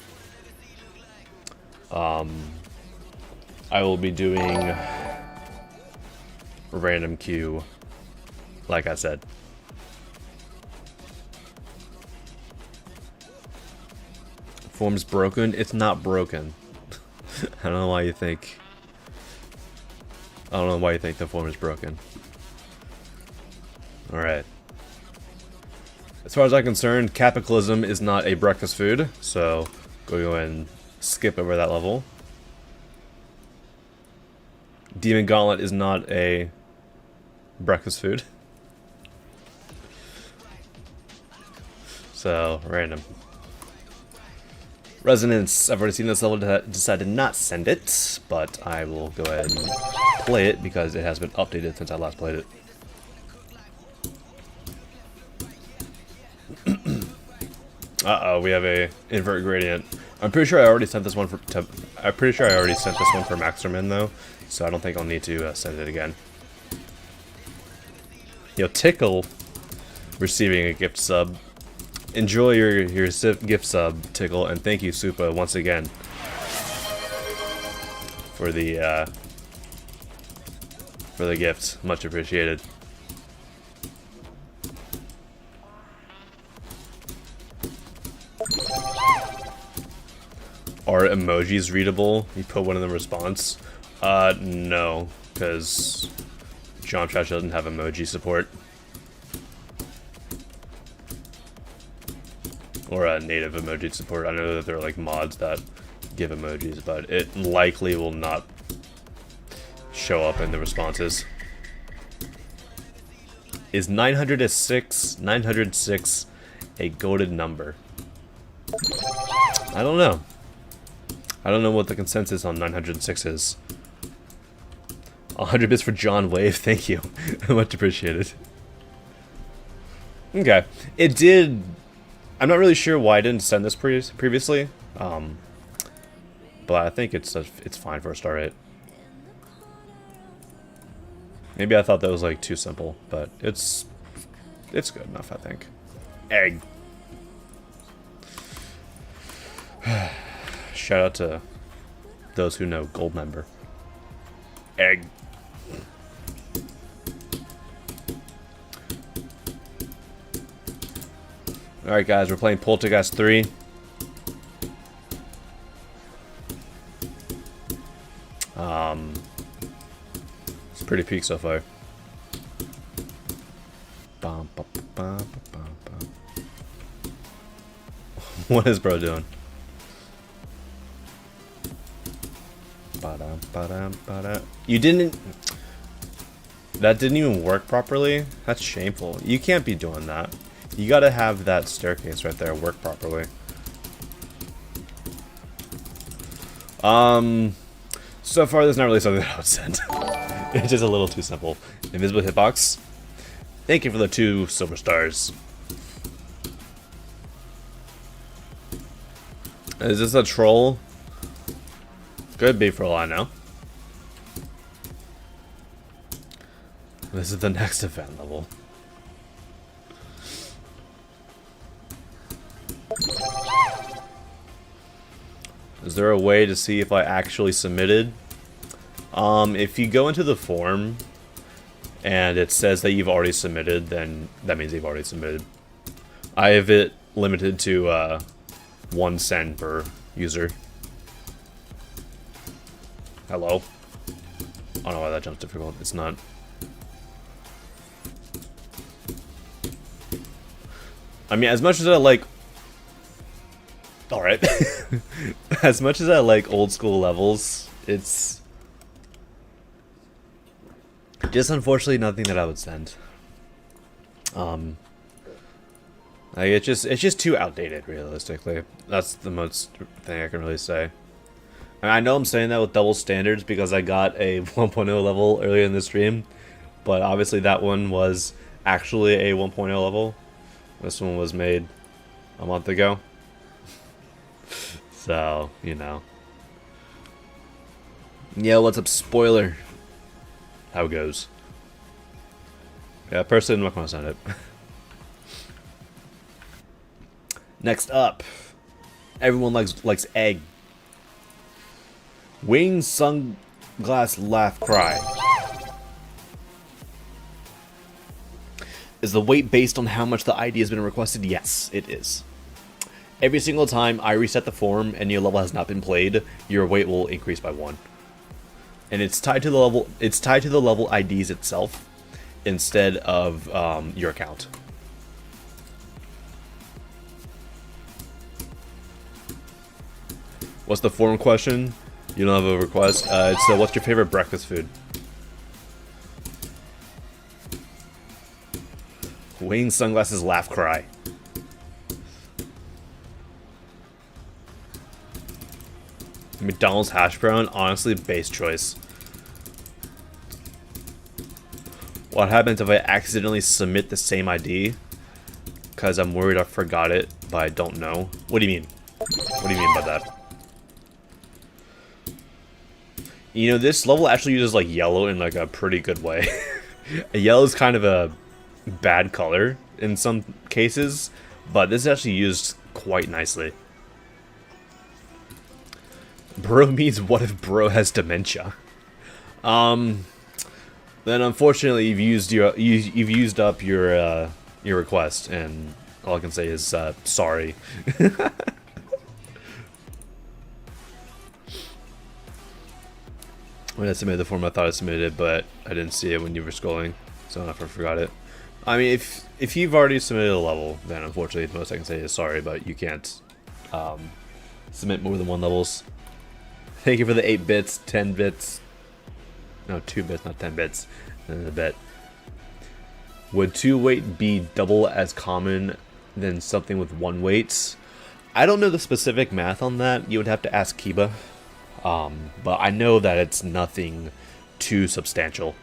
I will be doing random queue, like I said. Form's broken? It's not broken. I don't know why you think. I don't know why you think the form is broken. Alright. As far as I'm concerned, capitalism is not a breakfast food, so go ahead and skip over that level. Demon Gauntlet is not a breakfast food. So, random. Resonance. I've already seen this level, decided not send it, but I will go ahead and play it because it has been updated since I last played it. Uh-oh, we have a invert gradient. I'm pretty sure I already sent this one for Maxterman though, so I don't think I'll need to send it again. Yo, Tickle receiving a gift sub. Enjoy your gift sub, Tickle, and thank you, Supa, once again for the gift. Much appreciated. Are emojis readable? You put one in the response. No, because John Trash doesn't have emoji support. Or native emoji support. I know that there are like mods that give emojis, but it likely will not show up in the responses. Is 906 a goated number? I don't know. I don't know what the consensus on 906 is. 100 bits for John Wave, thank you. Much appreciated. Okay. It did... I'm not really sure why I didn't send this previously. But I think it's fine for a star rate. Maybe I thought that was like too simple, but it's good enough, I think. Egg. Shout out to those who know gold member. Egg. Alright guys, we're playing Poltergeist 3. pretty peak so far. What is bro doing? You didn't... That didn't even work properly? That's shameful. You can't be doing that. You gotta have that staircase right there work properly. So far there's not really something that I would send. It's just a little too simple. Invisible hitbox. Thank you for the 2 silver stars. Is this a troll? Could be for all I know. This is the next event level. Is there a way to see if I actually submitted? If you go into the form and it says that you've already submitted, then that means you've already submitted. I have it limited to 1 send per user. Hello? I don't know why that jump's difficult. It's not. I mean, as much as I like... Alright. As much as I like old school levels, it's... just unfortunately nothing that I would send. Like it's just too outdated, realistically. That's the most thing I can really say. And I know I'm saying that with double standards because I got a 1.0 level earlier in the stream, but obviously that one was actually a 1.0 level. This one was made a month ago. So, you know. Yeah, what's up, spoiler? How it goes. Yeah, personally, I'm not gonna send it. Next up. Everyone likes egg. Wing sunglass laugh cry. Is the weight based on how much the ID has been requested? Yes, it is. Every single time I reset the form and your level has not been played, your weight will increase by 1. And it's tied to the level. It's tied to the level IDs itself, instead of your account. What's the form question? You don't have a request. It's what's your favorite breakfast food? Wing sunglasses laugh cry. McDonald's hash brown, honestly, base choice. What happens if I accidentally submit the same ID? Because I'm worried I forgot it, but I don't know. What do you mean? What do you mean by that? You know, this level actually uses like yellow in like a pretty good way. Yellow is kind of a bad color in some cases, but this is actually used quite nicely. Bro means what if bro has dementia? Then unfortunately you've used up your request, and all I can say is sorry. When I submitted the form, I thought I submitted it, but I didn't see it when you were scrolling, so I forgot it. I mean, if you've already submitted a level, then unfortunately the most I can say is sorry, but you can't submit more than 1 levels. Thank you for the 8 bits, 10 bits. No, 2 bits, not 10 bits. And the bit. Would 2 weight be double as common than something with 1 weight? I don't know the specific math on that. You would have to ask Kiba. But I know that it's nothing too substantial.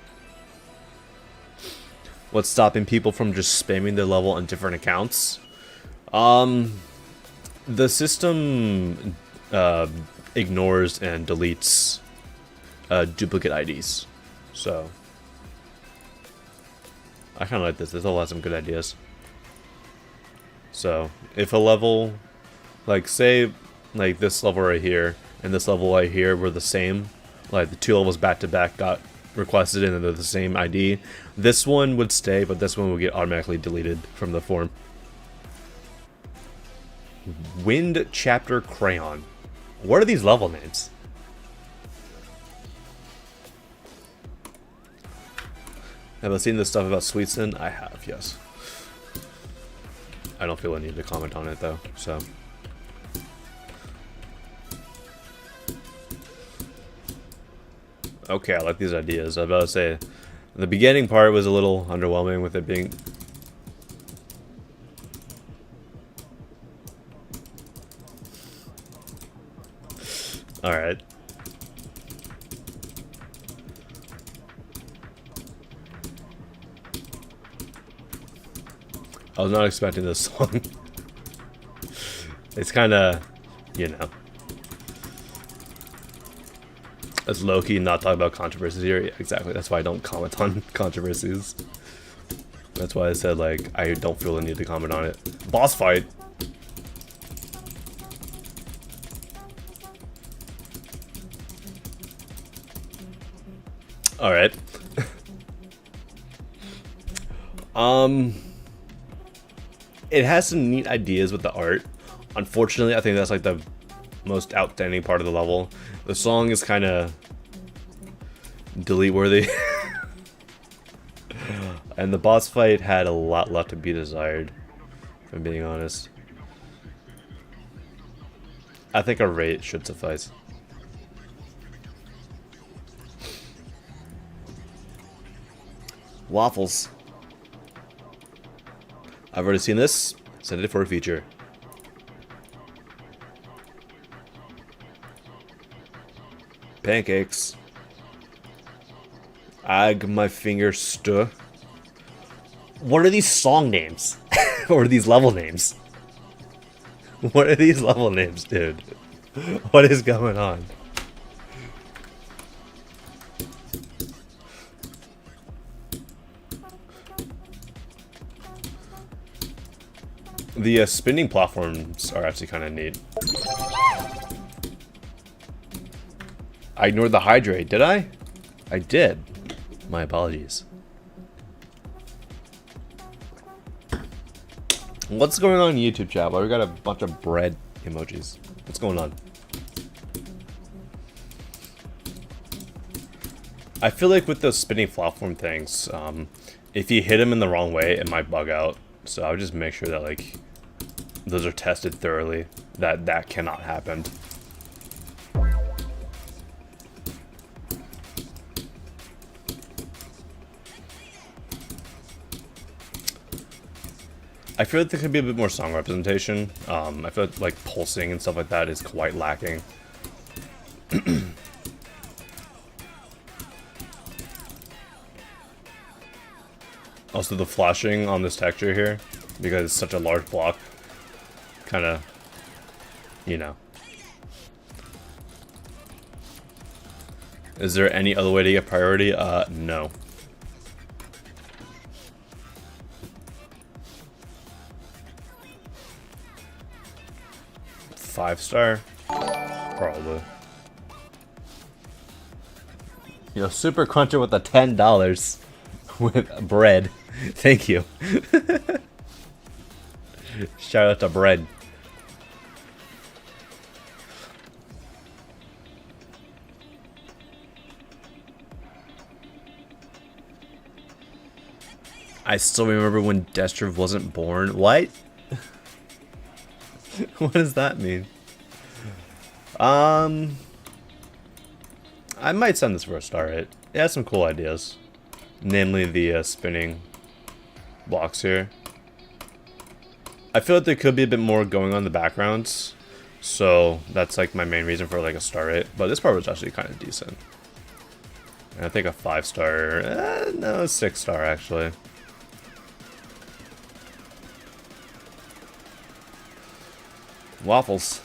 What's stopping people from just spamming their level on different accounts? The system ignores and deletes duplicate IDs. So I kind of like this. This all has some good ideas. So if a level, like say, like this level right here and this level right here were the same, like the 2 levels back to back got requested and they're the same ID, this one would stay, but this one would get automatically deleted from the form. Wind Chapter Crayon. What are these level names? Have I seen this stuff about Sweetson? I have, yes. I don't feel a need to comment on it though, so. Okay, I like these ideas. I was about to say, the beginning part was a little underwhelming with it being... Alright. I was not expecting this song. It's kind of, you know. It's low-key not talking about controversies here. Yeah, exactly, that's why I don't comment on controversies. That's why I said, like, I don't feel the need to comment on it. Boss fight! Alright. It has some neat ideas with the art. Unfortunately, I think that's like the most outstanding part of the level. The song is kind of delete worthy. And the boss fight had a lot left to be desired, if I'm being honest. I think a rate should suffice. Waffles. I've already seen this. Send it for a feature. Pancakes. Ag my finger stu. What are these song names? Or are these level names? What are these level names, dude? What is going on? The spinning platforms are actually kind of neat. I ignored the hydrate, did I? I did. My apologies. What's going on in YouTube chat? Well, we got a bunch of bread emojis. What's going on? I feel like with those spinning platform things, if you hit them in the wrong way, it might bug out. So I would just make sure that, like, those are tested thoroughly, that cannot happen. I feel like there could be a bit more song representation. I feel like pulsing and stuff like that is quite lacking. Also, the flashing on this texture here, because it's such a large block, kind of, you know. Is there any other way to get priority? No. Five-star? Probably. You know, Super Cruncher with the $10 with bread. Thank you. Shout out to bread. I still remember when Destruv wasn't born. What? What does that mean? I might send this for a star hit. It has some cool ideas. Namely the spinning blocks here. I feel like there could be a bit more going on in the backgrounds. So that's like my main reason for like a star hit. But this part was actually kind of decent. And I think a 5-star, no, 6-star actually. Waffles.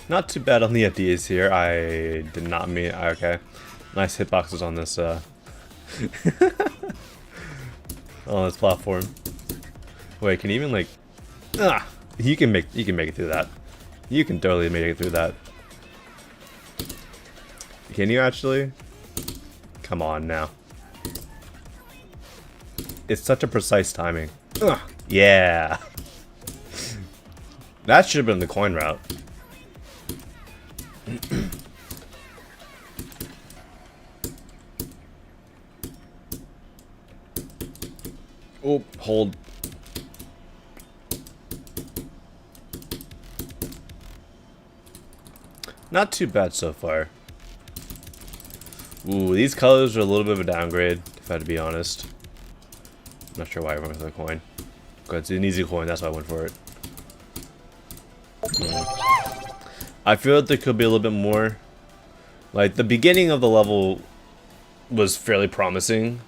Not too bad on the IDS here. I did not mean. Okay, nice hitboxes on this. On this platform. Wait, can you even like? Ah, you can make it through that. You can totally make it through that. Can you actually? Come on now. it's such a precise timing. Ugh, yeah. That should have been the coin route. Oh, hold. Not too bad so far. Ooh, these colors are a little bit of a downgrade, if I had to be honest. I'm not sure why I went for the coin. But it's an easy coin, that's why I went for it. I feel that there could be a little bit more. Like, the beginning of the level was fairly promising.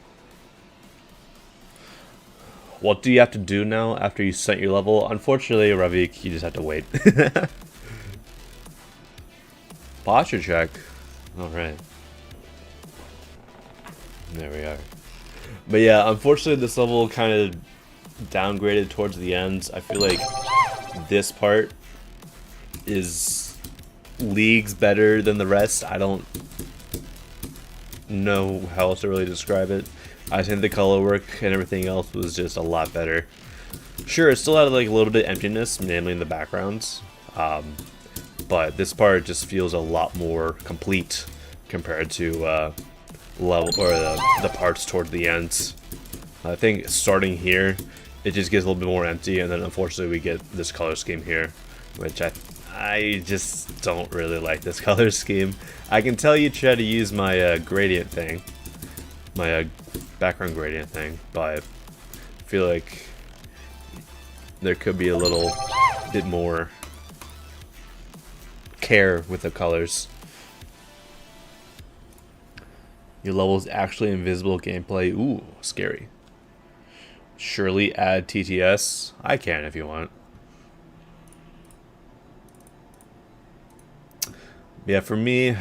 What do you have to do now after you set your level? Unfortunately, Ravik, you just have to wait. Posture check. Alright. There we are. But yeah, unfortunately this level kind of downgraded towards the end. I feel like this part is leagues better than the rest. I don't know how else to really describe it. I think the color work and everything else was just a lot better. Sure, it still had like a little bit of emptiness, namely in the backgrounds. But this part just feels a lot more complete compared to level or the parts toward the end. I think starting here, it just gets a little bit more empty, and then unfortunately we get this color scheme here, which I just don't really like this color scheme. I can tell you try to use my gradient thing, my background gradient thing, but I feel like there could be a little bit more care with the colors. Your level's actually invisible gameplay. Ooh, scary. Surely add TTS. I can if you want. Yeah, for me,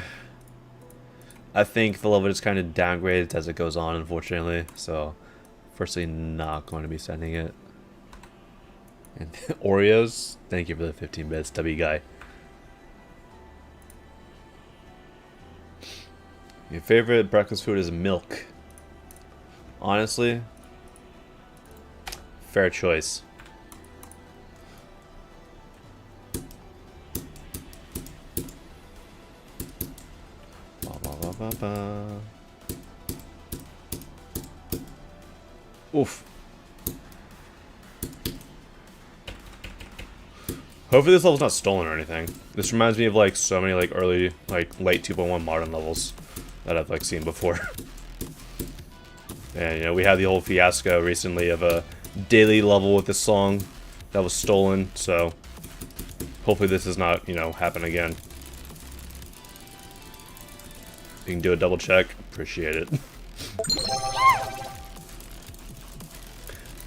I think the level just kind of downgrades as it goes on, unfortunately. So, firstly, not going to be sending it. And Oreos, thank you for the 15 bits, W guy. Your favorite breakfast food is milk. Honestly, fair choice. Oof. Hopefully this level's not stolen or anything. This reminds me of like so many like early, like late 2.1 modern levels that I've like seen before. And you know, we had the whole fiasco recently of a daily level with this song that was stolen, so hopefully this does not, you know, happen again. You can do a double check, appreciate it.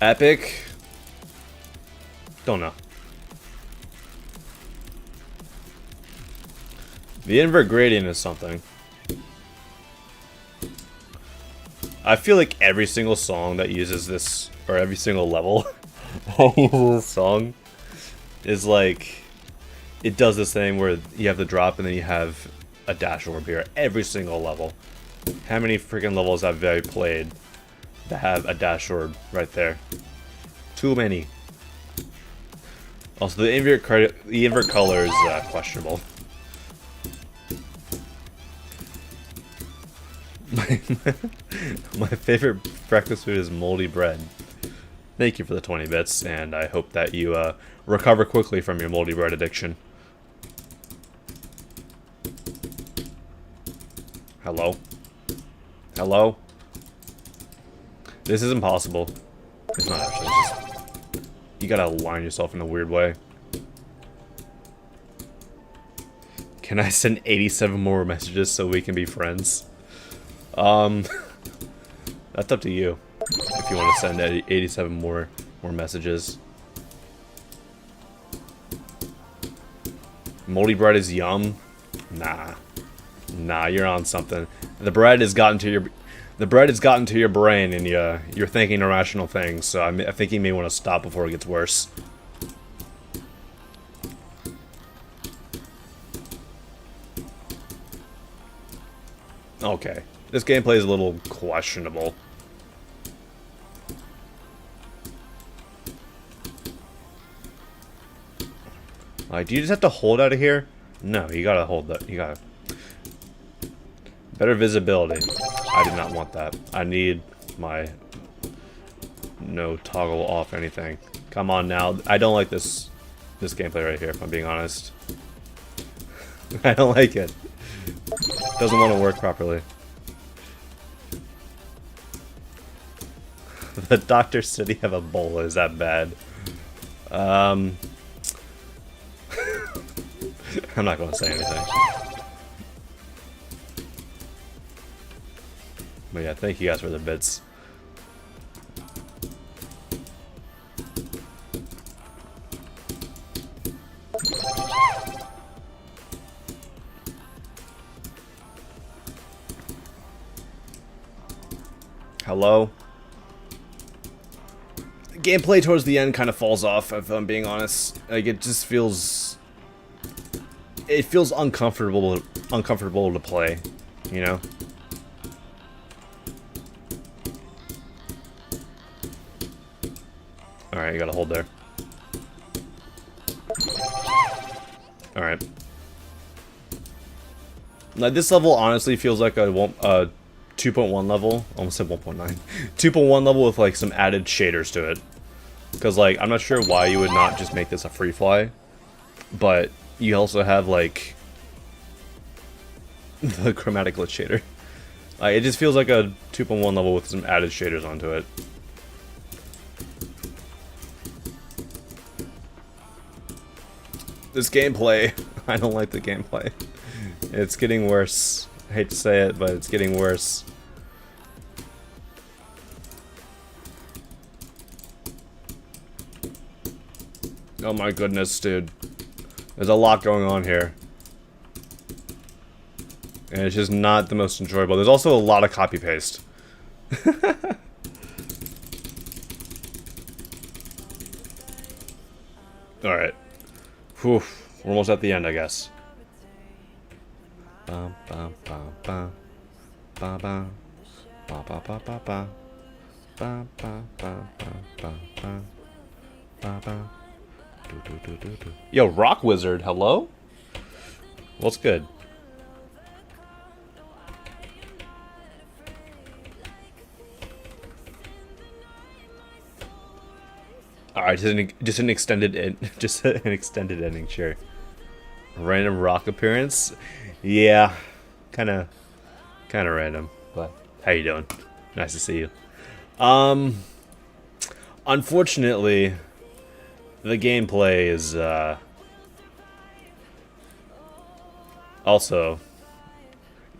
Epic? Don't know. The invert gradient is something. I feel like every single song that uses this, or every single level that uses this song, is like, it does this thing where you have the drop and then you have a dash orb here. Every single level. How many freaking levels have I played that have a dash orb right there? Too many. Also, the invert color is questionable. My favorite breakfast food is moldy bread. Thank you for the 20 bits, and I hope that you recover quickly from your moldy bread addiction. Hello? Hello? This is impossible. It's not actually, it's just... You gotta align yourself in a weird way. Can I send 87 more messages so we can be friends? That's up to you. If you want to send 87 more messages. Moldy bread is yum? Nah. Nah, you're on something. The bread has gotten to your brain and you're thinking irrational things, so I think you may want to stop before it gets worse. Okay. This gameplay is a little questionable. Like, do you just have to hold out of here? No, you gotta hold that. You gotta... Better visibility. I do not want that. I need my... No toggle off anything. Come on now. I don't like this gameplay right here, if I'm being honest. I don't like it. Doesn't want to work properly. The doctor said he have Ebola. Is that bad? I'm not going to say anything. But yeah, thank you guys for the bits. Hello? Gameplay towards the end kind of falls off, if I'm being honest. Like, it just feels... It feels uncomfortable to play, you know? Alright, you gotta hold there. Alright. Like, this level honestly feels like a 2.1 level. Almost said 1.9. 2.1 level with, like, some added shaders to it. Because, like, I'm not sure why you would not just make this a free fly. But you also have, like, the chromatic glitch shader. Like, it just feels like a 2.1 level with some added shaders onto it. This gameplay, I don't like the gameplay. It's getting worse. I hate to say it, but it's getting worse. Oh my goodness, dude. There's a lot going on here. And it's just not the most enjoyable. There's also a lot of copy-paste. Alright. Whew. We're almost at the end, I guess. Bum, bum, bum, bum. Bum, bum. Bum, bum, bum, bum, bum. Bum, bum, bum, bum, bum, bum. Bum, bum. Do, do, do, do, do. Yo, Rock Wizard, hello? What's good? Alright, just an extended ending, sure. Random rock appearance? Yeah. Kinda random, but how you doing? Nice to see you. Unfortunately, the gameplay is also,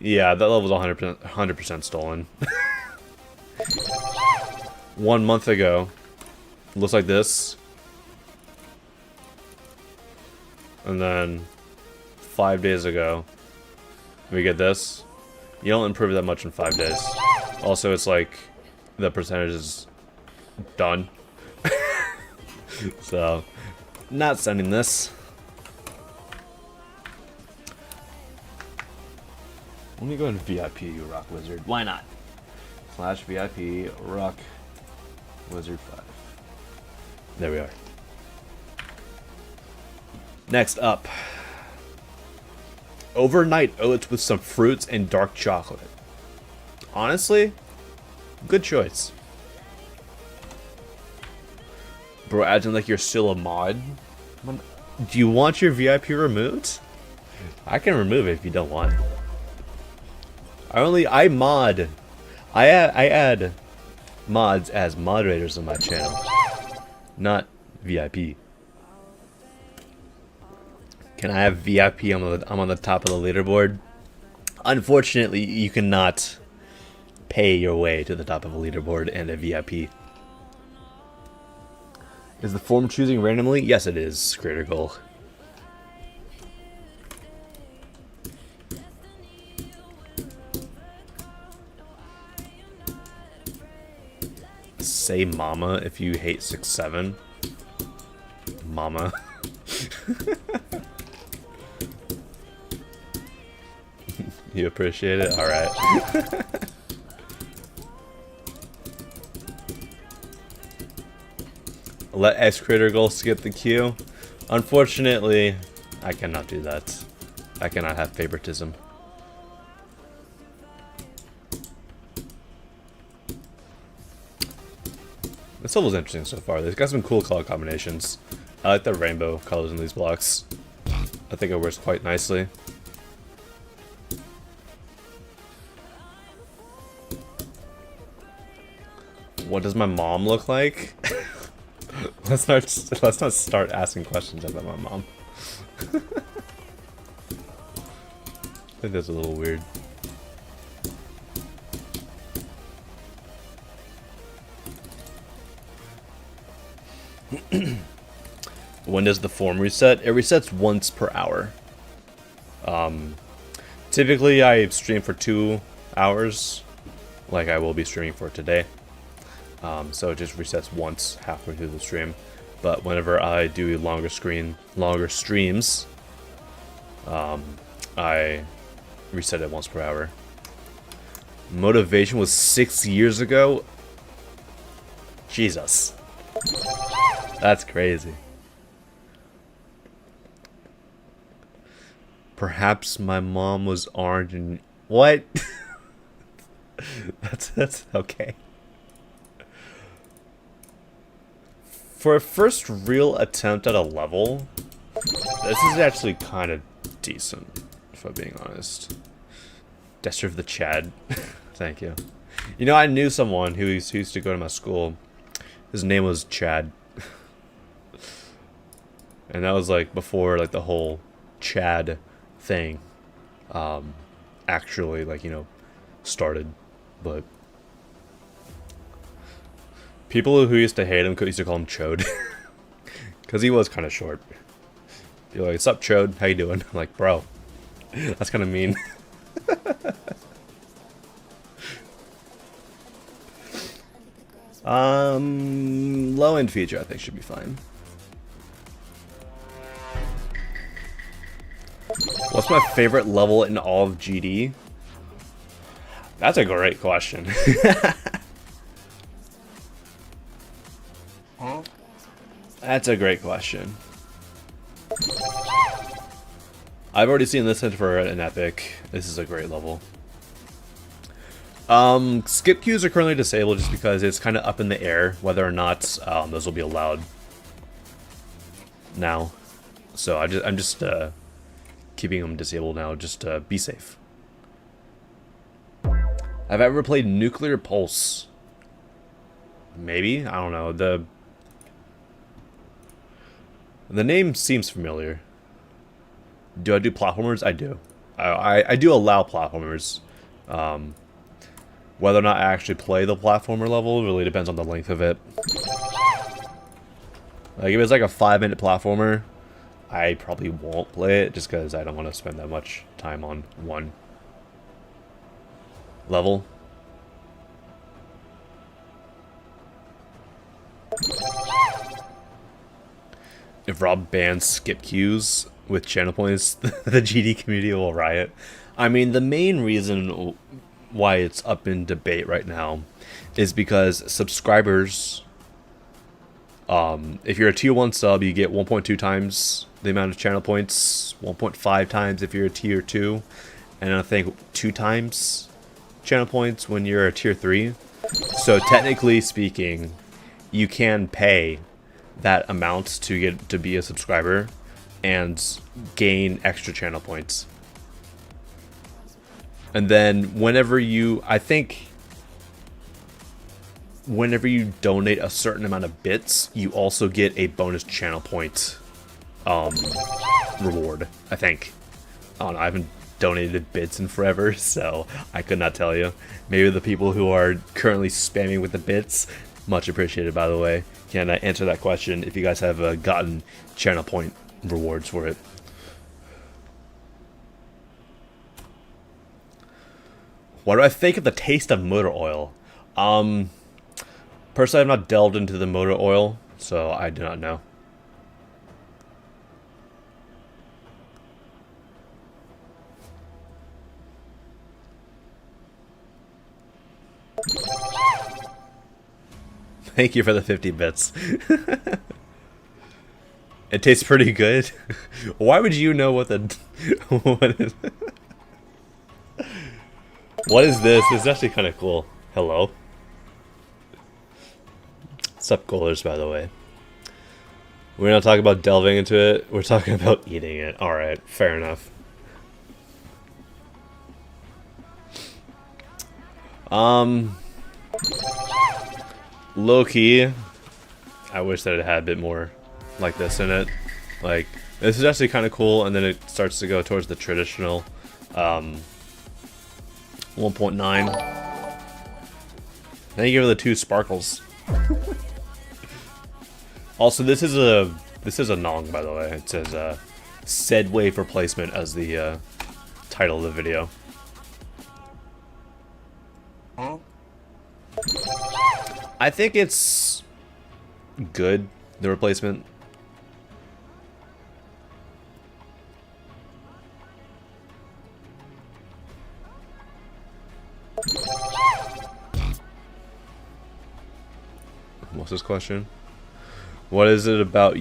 yeah, that level's 100% stolen. 1 month ago, looks like this, and then 5 days ago, we get this. You don't improve that much in 5 days. Also, it's like the percentage is done. So, not sending this. Let me go and VIP you, Rock Wizard. Why not? / VIP Rock Wizard 5. There we are. Next up. Overnight oats with some fruits and dark chocolate. Honestly, good choice. Bro, acting like you're still a mod. Do you want your VIP removed? I can remove it if you don't want. I mod. I add mods as moderators on my channel, not VIP. Can I have VIP? I'm on the top of the leaderboard. Unfortunately, you cannot pay your way to the top of a leaderboard and a VIP. Is the form choosing randomly? Yes, it is, critical. Say mama if you hate 6-7. Mama. You appreciate it? Alright. Let X Creator Goals skip the queue. Unfortunately, I cannot do that. I cannot have favoritism. This level's interesting so far. There's got some cool color combinations. I like the rainbow colors in these blocks. I think it works quite nicely. What does my mom look like? let's not start asking questions about my mom. I think that's a little weird. When does the form reset? It resets once per hour. Typically I stream for 2 hours, like I will be streaming for today. So it just resets once halfway through the stream. But whenever I do longer streams, I reset it once per hour. Motivation was 6 years ago? Jesus. That's crazy. Perhaps my mom was orange and... What? that's okay. For a first real attempt at a level, this is actually kind of decent, if I'm being honest. Desert of the Chad. Thank you. You know, I knew someone who used to go to my school. His name was Chad. And that was like before like the whole Chad thing actually like, you know, started. But people who used to hate him used to call him Chode. Because he was kind of short. Be like, what's up, Chode? How you doing? I'm like, bro, that's kind of mean. Low end feature I think should be fine. What's my favorite level in all of GD? That's a great question. That's a great question. I've already seen this for an epic. This is a great level. Skip queues are currently disabled just because it's kind of up in the air whether or not those will be allowed now. So I'm just keeping them disabled now just to be safe. Have I ever played Nuclear Pulse? Maybe? I don't know. The name seems familiar. Do I do platformers? I do. I do allow platformers. Whether or not I actually play the platformer level really depends on the length of it. Like if it's like a 5-minute platformer, I probably won't play it just because I don't want to spend that much time on one level. If Rob bans skip queues with channel points, the GD community will riot. I mean, the main reason why it's up in debate right now is because subscribers, if you're a tier 1 sub, you get 1.2 times the amount of channel points, 1.5 times if you're a tier 2, and I think 2 times channel points when you're a tier 3. So technically speaking, you can pay that amount to get to be a subscriber and gain extra channel points. And then whenever you, I think whenever you donate a certain amount of bits, you also get a bonus channel point reward, I think. I don't know, I haven't donated bits in forever, so I could not tell you. Maybe the people who are currently spamming with the bits, much appreciated by the way, can answer that question if you guys have gotten channel point rewards for it. What do I think of the taste of motor oil? Personally, I've not delved into the motor oil, so I do not know. Thank you for the 50 bits. It tastes pretty good. Why would you know what the what is what is this? This is actually kind of cool. Hello. Sup, Goalers, by the way. We're not talking about delving into it. We're talking about eating it. All right, fair enough. Low key, I wish that it had a bit more like this in it. Like, this is actually kind of cool, and then it starts to go towards the traditional 1.9. Then you give it the 2 sparkles. Also, this is a Nong, by the way. It says said wave replacement as the title of the video. I think it's good, the replacement. What's this question? What is it about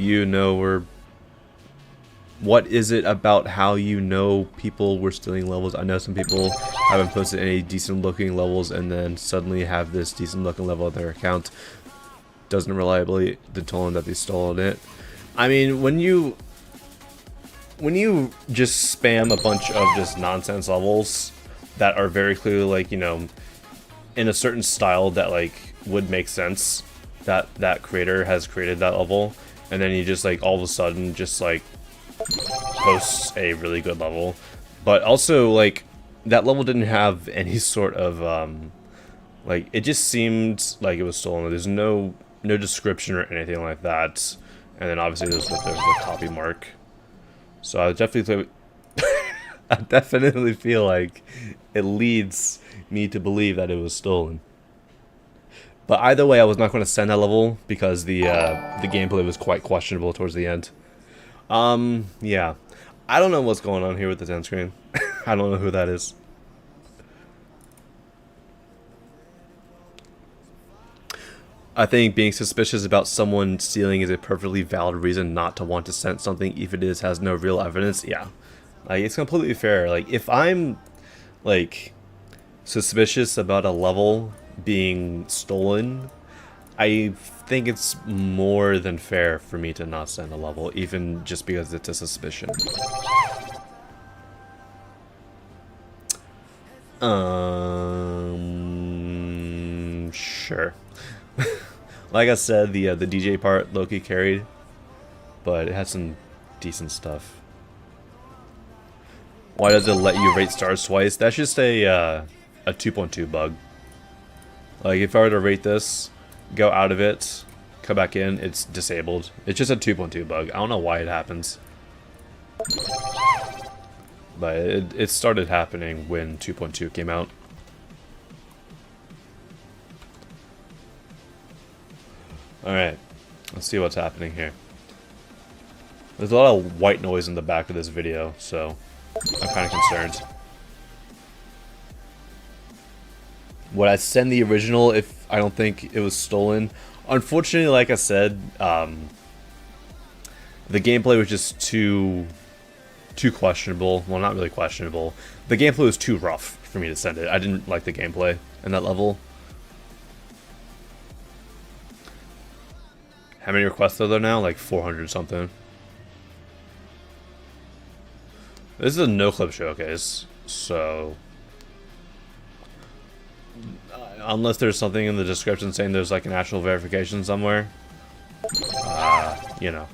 what is it about how you know people were stealing levels? I know some people haven't posted any decent looking levels and then suddenly have this decent looking level on their account. Doesn't reliably determine that they stole it. I mean, when you just spam a bunch of just nonsense levels that are very clearly, like, you know, in a certain style that, like, would make sense that that creator has created that level, and then you just, like, all of a sudden just, like, posts a really good level, but also, like, that level didn't have any sort of like, it just seemed like it was stolen. There's no description or anything like that, and then obviously there's the copy mark. So I definitely I definitely feel like it leads me to believe that it was stolen. But either way, I was not going to send that level because the gameplay was quite questionable towards the end. Yeah. I don't know what's going on here with this end screen. I don't know who that is. I think being suspicious about someone stealing is a perfectly valid reason not to want to send something, even if it has no real evidence. Yeah. Like, it's completely fair. Like, if I'm, like, suspicious about a level being stolen, I think it's more than fair for me to not send a level, even just because it's a suspicion. Sure. Like I said, the DJ part Loki carried, but it had some decent stuff. Why does it let you rate stars twice? That's just a 2.2 bug. Like, if I were to rate this, go out of it, come back in, it's disabled. It's just a 2.2 bug. I don't know why it happens. But it started happening when 2.2 came out. Alright, let's see what's happening here. There's a lot of white noise in the back of this video, so I'm kind of concerned. Would I send the original if I don't think it was stolen? Unfortunately, like I said, the gameplay was just too questionable. Well, not really questionable. The gameplay was too rough for me to send it. I didn't like the gameplay in that level. How many requests are there now? Like 400 something. This is a no-clip showcase, so unless there's something in the description saying there's like an actual verification somewhere, you know.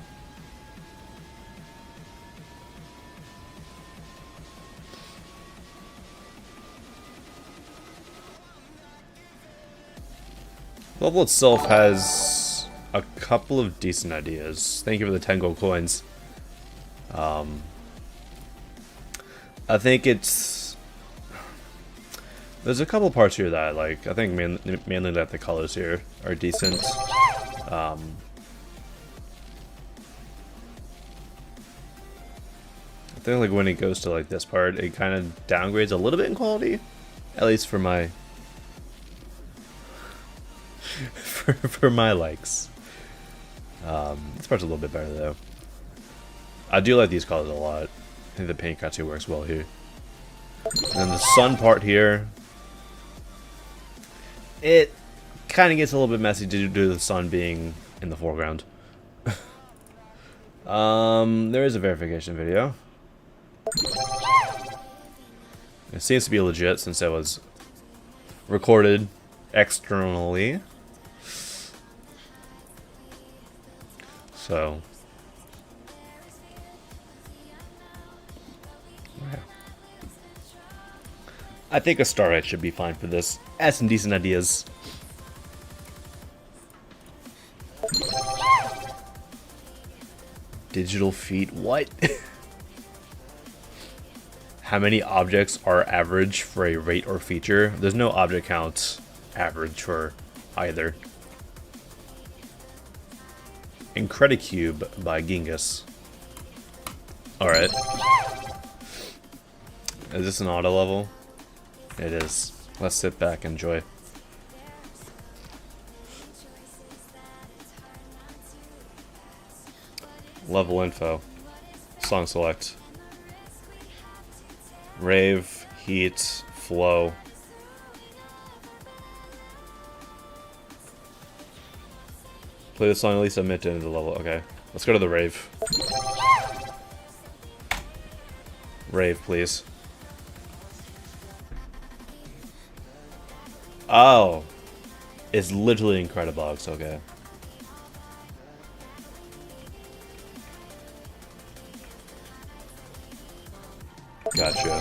The level itself has a couple of decent ideas. Thank you for the 10 gold coins. I think it's... There's a couple parts here that I like. I think mainly that the colors here are decent. I think like when it goes to like this part, it kind of downgrades a little bit in quality. At least for my... for my likes. This part's a little bit better though. I do like these colors a lot. I think the paint actually works well here. And then the sun part here, it kind of gets a little bit messy due to the sun being in the foreground. There is a verification video. It seems to be legit since it was recorded externally. So, yeah. I think a star rate should be fine for this. Add some decent ideas. Digital feet, what? How many objects are average for a rate or feature? There's no object count average for either. Incredicube by Genghis. Alright. Is this an auto level? It is. Let's sit back and enjoy. Level info. Song select. Rave, heat, flow. Play the song at least a minute into the level. Okay, let's go to the rave. Rave, please. Oh, it's literally Incredibox. Okay. Gotcha.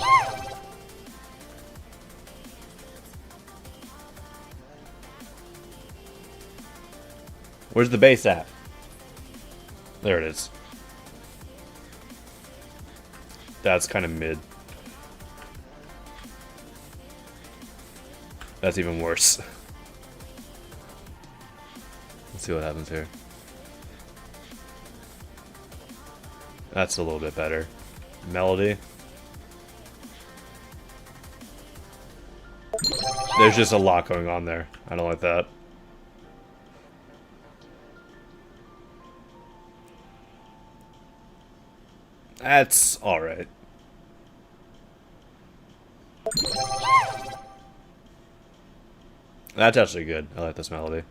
Where's the bass at? There it is. That's kind of mid. That's even worse. Let's see what happens here. That's a little bit better. Melody. There's just a lot going on there. I don't like that. That's alright. That's actually good. I like this melody.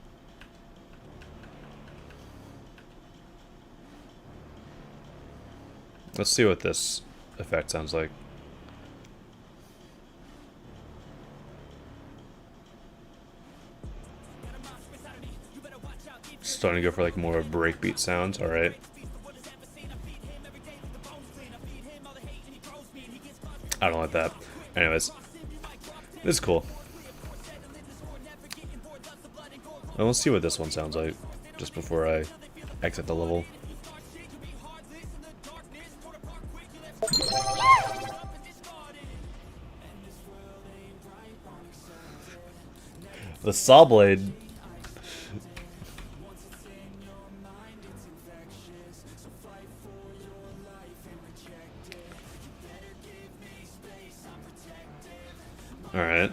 Let's see what this effect sounds like. Starting to go for like more breakbeat sounds. Alright. I don't like that. Anyways, this is cool. Well, let's see what this one sounds like just before I exit the level. The saw blade. All right.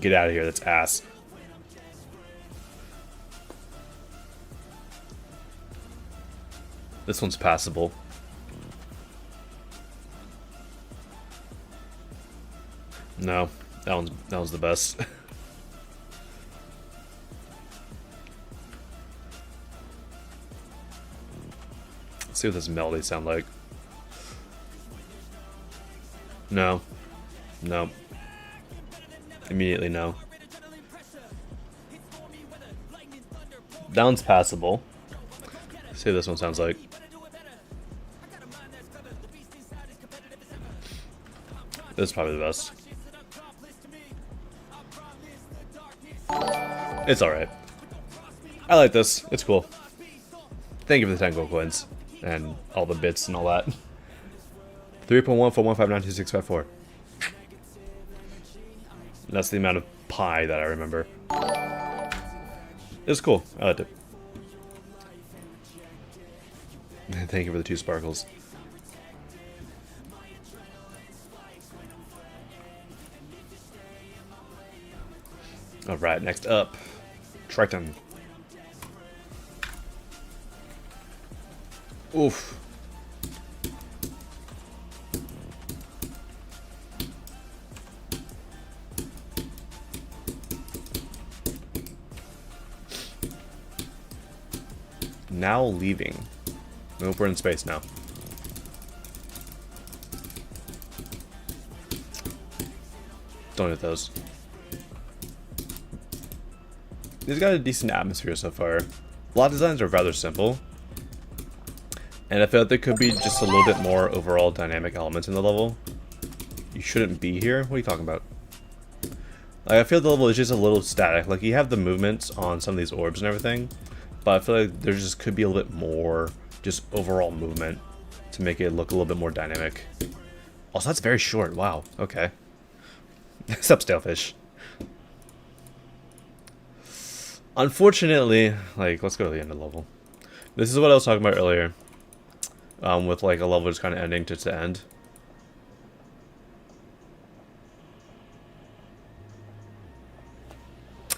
Get out of here, that's ass. This one's passable. No, that one's the best. Let's see what this melody sound like. No. No. Immediately no. That one's passable. Let's see what this one sounds like. This is probably the best. It's alright. I like this. It's cool. Thank you for the 10 gold coins. And all the bits and all that. 3.141592654. That's the amount of pie that I remember. It's cool. I liked it. Thank you for the 2 sparkles. Alright, next up. Triton. Oof. Now leaving. Nope, we're in space now. Don't hit those. These got a decent atmosphere so far. A lot of designs are rather simple. And I feel like there could be just a little bit more overall dynamic elements in the level. You shouldn't be here? What are you talking about? Like, I feel the level is just a little static. Like, you have the movements on some of these orbs and everything. But I feel like there just could be a little bit more just overall movement to make it look a little bit more dynamic. Also, that's very short. Wow. Okay. Sup, Stalefish. Unfortunately, like, let's go to the end of the level. This is what I was talking about earlier. With, like, a level just kind of ending to end.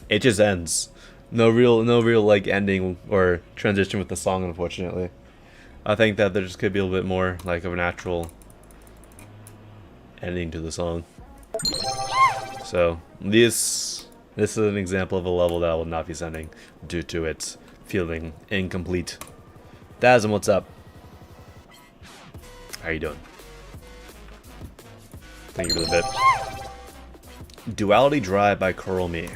It just ends. No real, like, ending or transition with the song, unfortunately. I think that there just could be a little bit more, like, of a natural ending to the song. So, this is an example of a level that I will not be sending due to its feeling incomplete. Dazm, what's up? How you doing? Thank you for the bit. Duality Drive by Curl Me.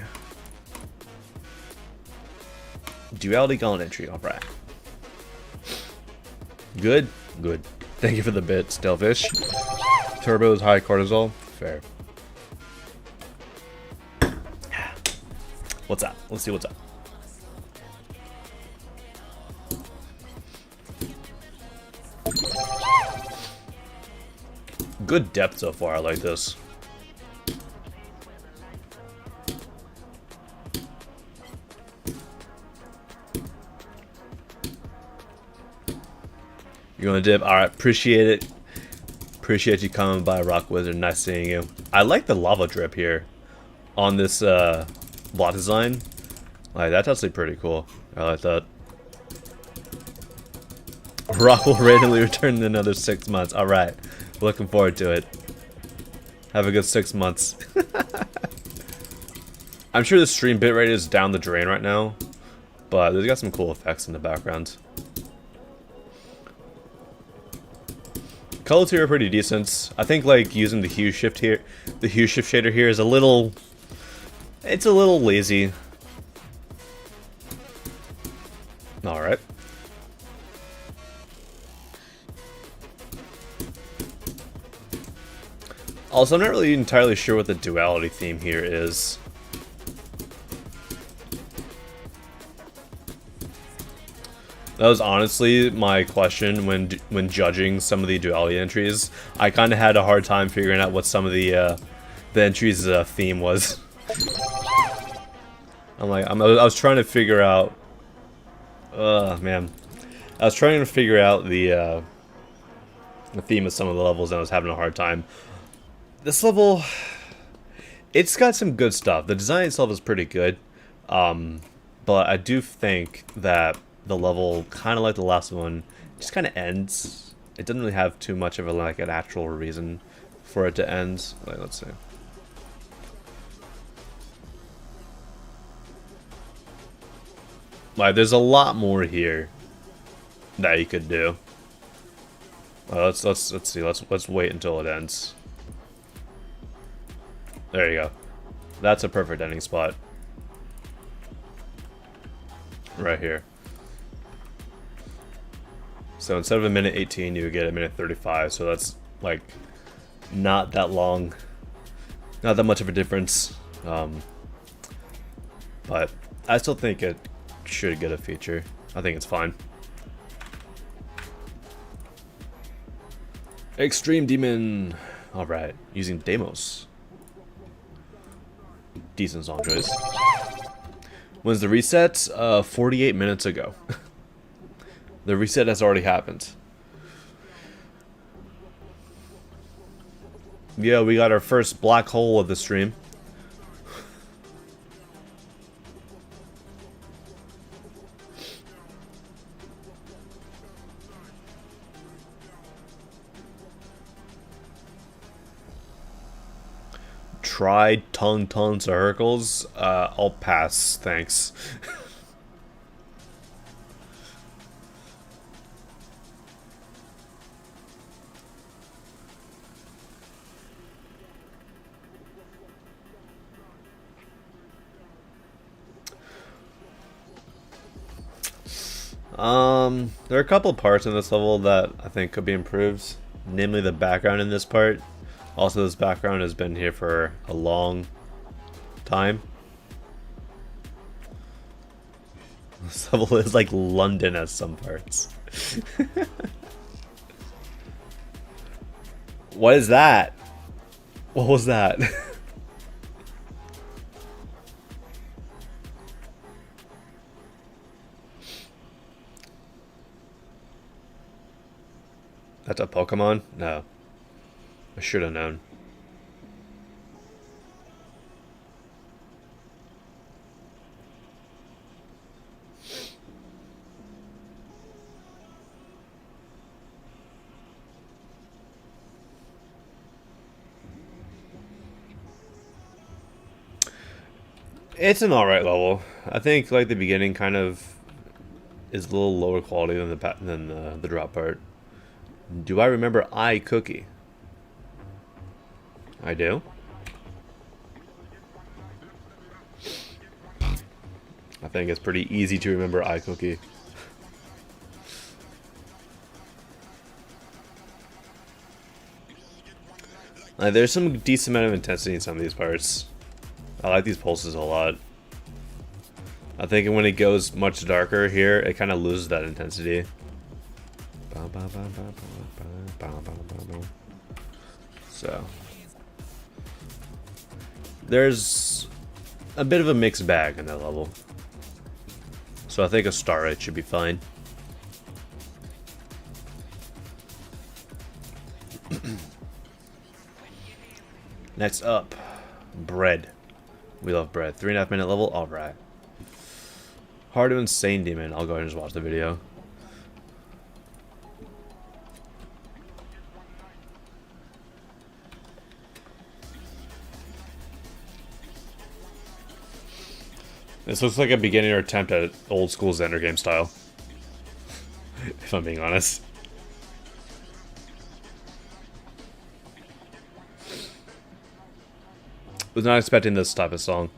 Duality Gauntlet entry, alright. Good? Good. Thank you for the bit, Stalefish. Turbo's high cortisol? Fair. What's up? Let's see what's up. Good depth so far, I like this. You're gonna dip? Alright, appreciate it. Appreciate you coming by, Rock Wizard. Nice seeing you. I like the lava drip here on this block design. Like, that's actually pretty cool. I like that. Rock will randomly return in another 6 months. Alright. Looking forward to it. Have a good 6 months. I'm sure the stream bitrate is down the drain right now, but they've got some cool effects in the background. Colors here are pretty decent. I think like using the hue shift here, the hue shift shader here is a little, it's a little lazy. All right. Also, I'm not really entirely sure what the duality theme here is. That was honestly my question when judging some of the duality entries. I kind of had a hard time figuring out what some of the entries' theme was. I was trying to figure out. Man, I was trying to figure out the theme of some of the levels, and I was having a hard time. This level, it's got some good stuff. The design itself is pretty good, but I do think that the level, kind of like the last one, just kind of ends. It doesn't really have too much of a like an actual reason for it to end. Like, let's see. Like, there's a lot more here that you could do. Let's see. Let's wait until it ends. There you go. That's a perfect ending spot. Right here. So instead of a minute 18, you would get a minute 35. So that's like not that long, not that much of a difference. But I still think it should get a feature. I think it's fine. Extreme Demon. All right, using Deimos. Decent song choice. When's the reset? 48 minutes ago. The reset has already happened. Yeah, we got our first black hole of the stream. tried tons of Hercules. I'll pass, thanks. There are a couple parts in this level that I think could be improved, namely the background in this part. Also, this background has been here for a long time. This level is like London at some parts. What is that? What was that? That's a Pokemon? No. I should have known. It's an alright level. I think like the beginning kind of is a little lower quality than the drop part. Do I remember iCookie? I do. I think it's pretty easy to remember iCookie. There's some decent amount of intensity in some of these parts. I like these pulses a lot. I think when it goes much darker here, it kind of loses that intensity. So there's a bit of a mixed bag in that level. So I think a star rate should be fine. Next up, bread. We love bread. 3.5 minute level, alright. Hard to Insane Demon. I'll go ahead and just watch the video. This looks like a beginner attempt at old school Xender game style. If I'm being honest. Was not expecting this type of song.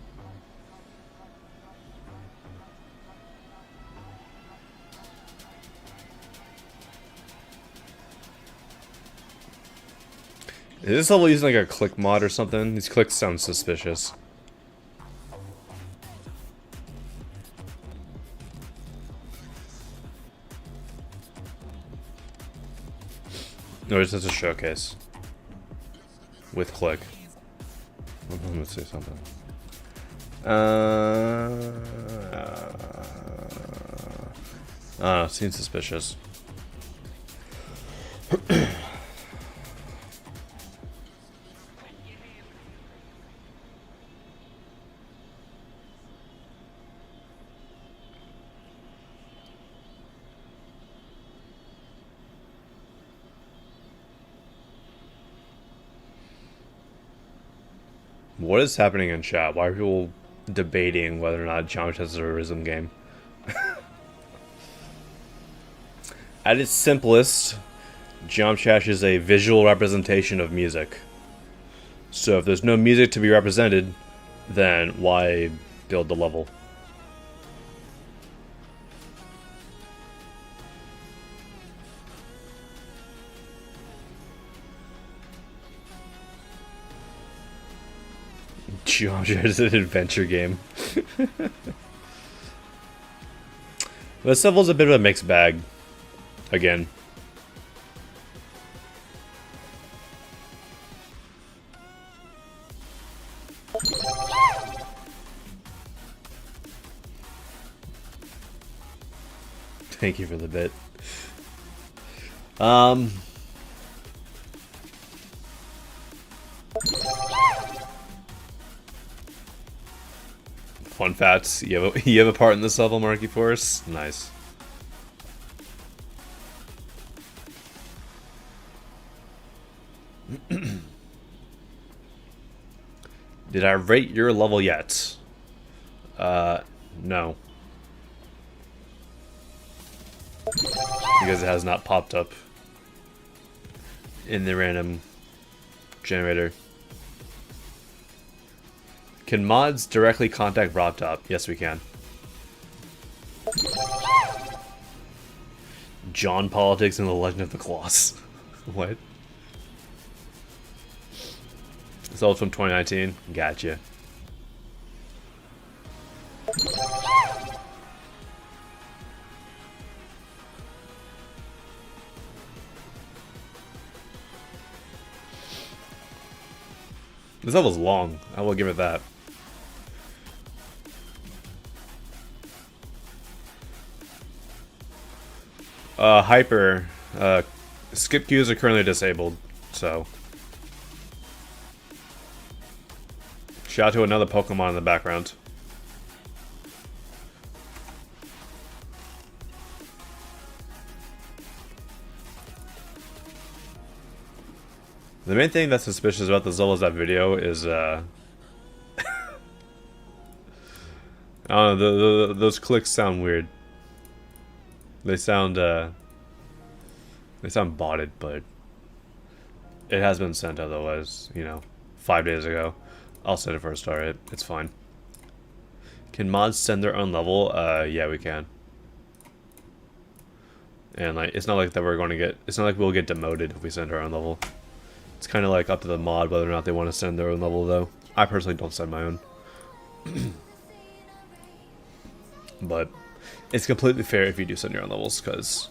Is this level using like a click mod or something? These clicks sound suspicious. No, it's just a showcase. With click. Let me say something. Seems suspicious. What is happening in chat? Why are people debating whether or not Geometry Dash is a rhythm game? At its simplest, Geometry Dash is a visual representation of music. So if there's no music to be represented, then why build the level? Geometry is an adventure game. This level's a bit of a mixed bag. Again. Thank you for the bit. Fun facts. You have a part in this level, Marky Force? Nice. Did I rate your level yet? No. Because it has not popped up in the random generator. Can mods directly contact RobTop? Yes, we can. John Politics and the Legend of the Colossus. What? It's all from 2019. Gotcha. This level's long. I will give it that. Hyper. Skip queues are currently disabled, so. Shout out to another Pokemon in the background. The main thing that's suspicious about this level is that video is, I don't know, those clicks sound weird. They sound botted, but it has been sent otherwise, you know, 5 days ago. I'll send it for a start. It's fine. Can mods send their own level? Yeah, we can. And like, it's not like that we're going to get. It's not like we'll get demoted if we send our own level. It's kind of like up to the mod whether or not they want to send their own level, though. I personally don't send my own. But it's completely fair if you do send your own levels, because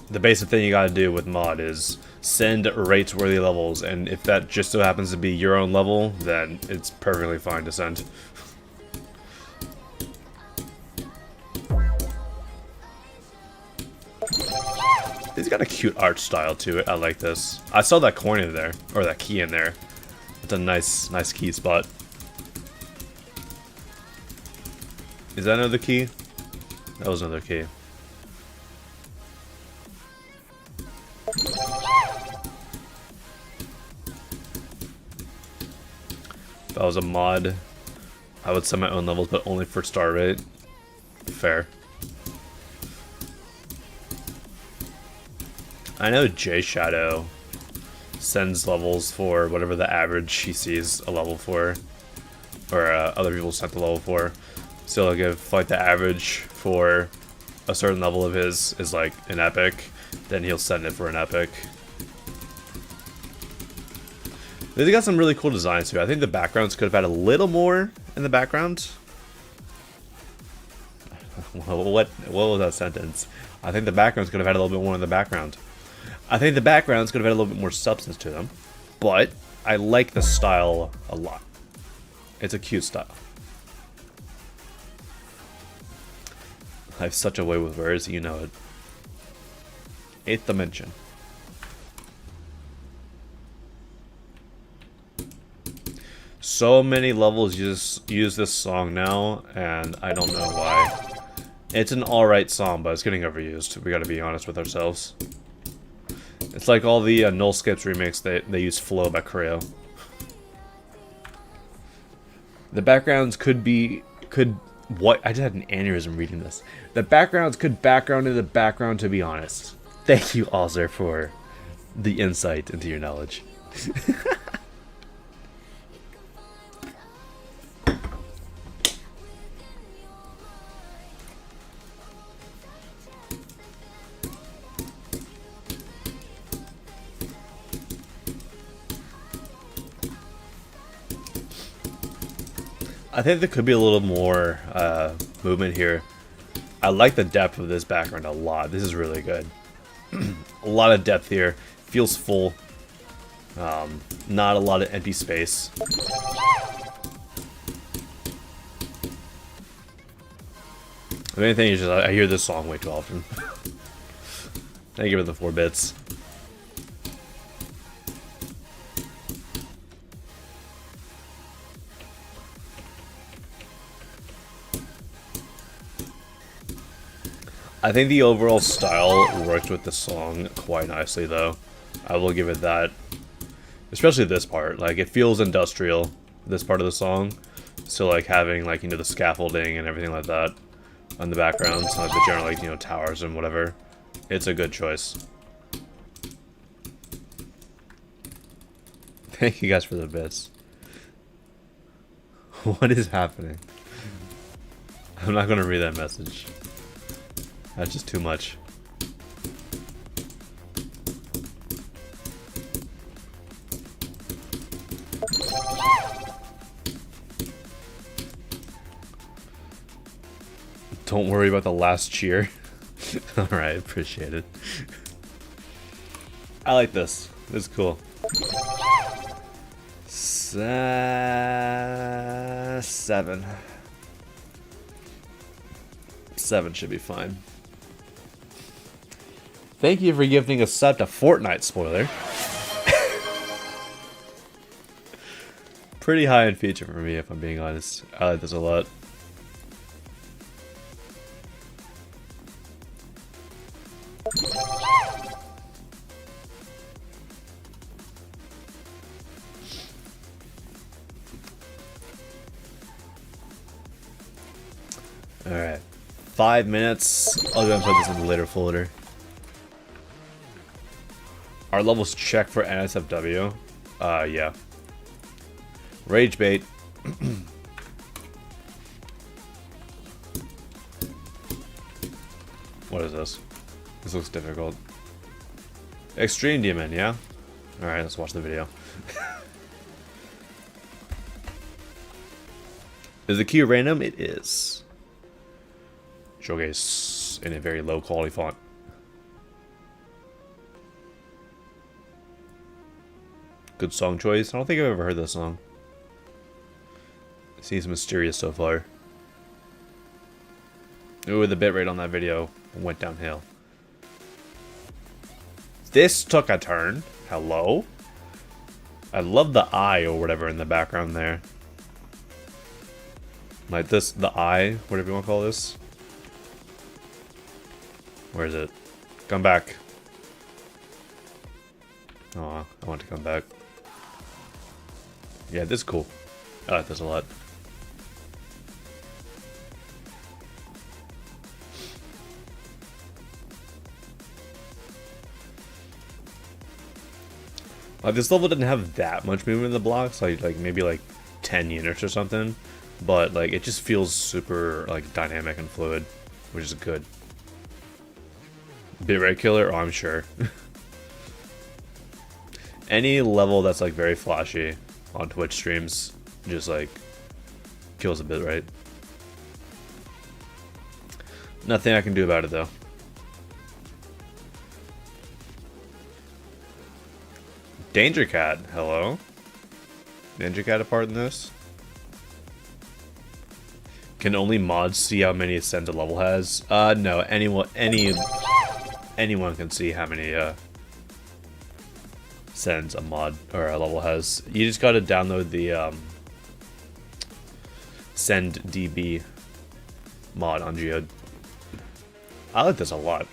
the basic thing you gotta do with mod is send rates-worthy levels, and if that just so happens to be your own level, then it's perfectly fine to send. It's got a cute art style to it. I like this. I saw that coin in there, or that key in there. It's a nice key spot. Is that another key? That was another key. If I was a mod, I would set my own levels, but only for star rate. Fair. I know J Shadow sends levels for whatever the average he sees a level for, or other people sent the level for. So like if like the average for a certain level of his is like an epic, then he'll send it for an epic. They got some really cool designs too. I think the backgrounds could have had a little more in the background. What was that sentence? I think the backgrounds could have had a little bit more in the background. I think the backgrounds could have had a little bit more substance to them. But I like the style a lot. It's a cute style. I have such a way with words, you know it. 8th dimension. So many levels use this song now, and I don't know why. It's an alright song, but it's getting overused. We gotta be honest with ourselves. It's like all the Null Skips remakes, they use Flow by Creo. The backgrounds what? I just had an aneurysm reading this. The backgrounds could background in the background, to be honest. Thank you, Alzer, for the insight into your knowledge. I think there could be a little more movement here. I like the depth of this background a lot. This is really good. A lot of depth here. Feels full. Not a lot of empty space. The main thing is just I hear this song way too often. Thank you for the 4 bits. I think the overall style worked with the song quite nicely, though. I will give it that. Especially this part. Like, it feels industrial. this part of the song. So like having like, you know, the scaffolding and everything like that on the background, so like the general like, you know, towers and whatever. It's a good choice. Thank you guys for the bits. What is happening? I'm not gonna read that message. That's just too much. Don't worry about the last cheer. Alright, appreciate it. I like this. This is cool. 7. 7 should be fine. Thank you for gifting a sub to Fortnite, spoiler. Pretty high in feature for me, if I'm being honest. I like this a lot. Alright. 5 minutes. I'll go and put this in the later folder. Our levels check for NSFW. Yeah. Rage bait. What is this? This looks difficult. Extreme Demon, yeah? Alright, let's watch the video. Is the key random? It is. Showcase in a very low quality font. Good song choice. I don't think I've ever heard this song. It seems mysterious so far. Ooh, the bitrate on that video went downhill. This took a turn. Hello? I love the eye or whatever in the background there. Like this, the eye, whatever you want to call this. Where is it? Come back. Oh, I want to come back. Yeah, this is cool. I like this a lot. Like this level didn't have that much movement in the blocks, like maybe like 10 units or something, but like it just feels super like dynamic and fluid, which is good. Bitrate killer? Oh, I'm sure. Any level that's like very flashy on Twitch streams just like kills a bitrate. Nothing I can do about it though. Danger Cat, hello. Danger Cat a part in this? Can only mods see how many ascends a level has? No, anyone can see how many ascends a mod or a level has. You just gotta download the Send DB mod on Geode. I like this a lot.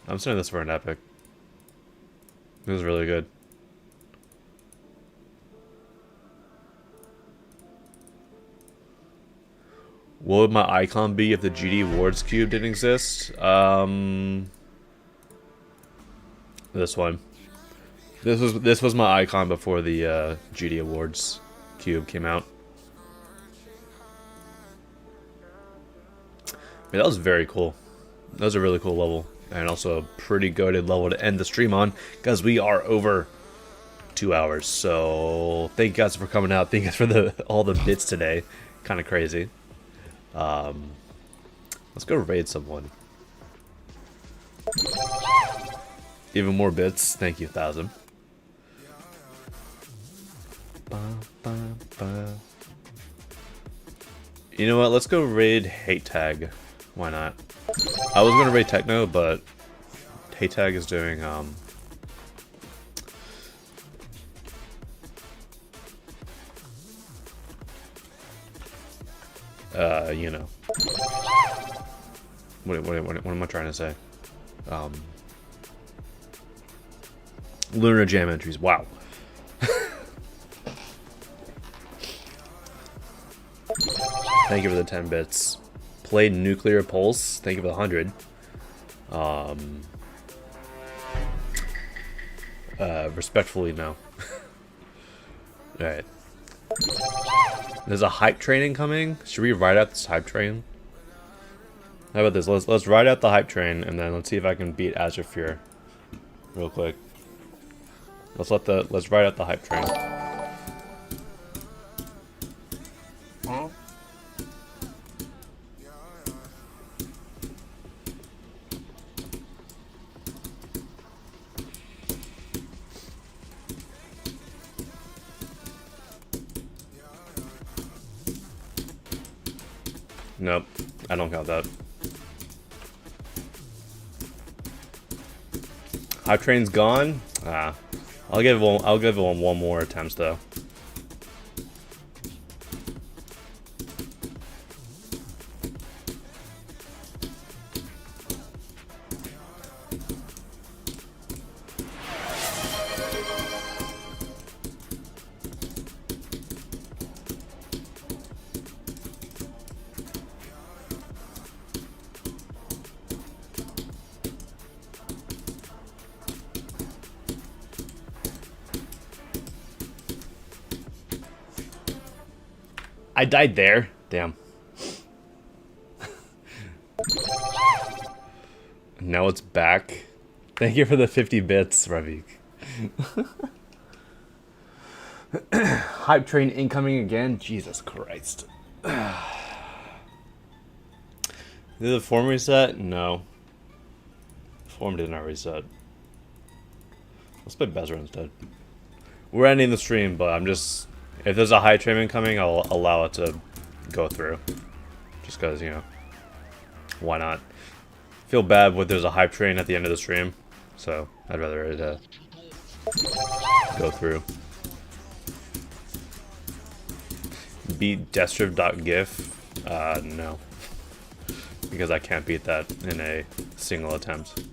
I'm sending this for an epic. This is really good. What would my icon be if the GD Awards cube didn't exist? This one. This was my icon before the GD Awards cube came out. Man, that was very cool. That was a really cool level, and also a pretty goated level to end the stream on, because we are over 2 hours. So thank you guys for coming out. Thank you guys for all the bits today. Kind of crazy. Let's go raid someone. Even more bits. Thank you, 1,000. You know what? Let's go raid Hate Tag. Why not? I was gonna raid Techno, but Hate Tag is doing you know. What am I trying to say? Lunar Jam entries. Wow. Thank you for the 10 bits. Played Nuclear Pulse. Thank you for the 100. Respectfully, no. Alright. There's a hype train incoming. Should we ride out this hype train? How about this? Let's ride out the hype train and then let's see if I can beat Azure Fear real quick. Let's ride out the hype train. Nope, I don't count that. Hype train's gone. Ah, I'll give it one more attempt though. I died there. Damn. Now it's back. Thank you for the 50 bits, Ravik. Hype train incoming again? Jesus Christ. Did the form reset? No. The form did not reset. Let's play Bezra instead. We're ending the stream, but I'm just... If there's a hype train incoming, I'll allow it to go through. Just because, you know, why not? Feel bad when there's a hype train at the end of the stream, so I'd rather it go through. Beat destructive.gif? No. Because I can't beat that in a single attempt.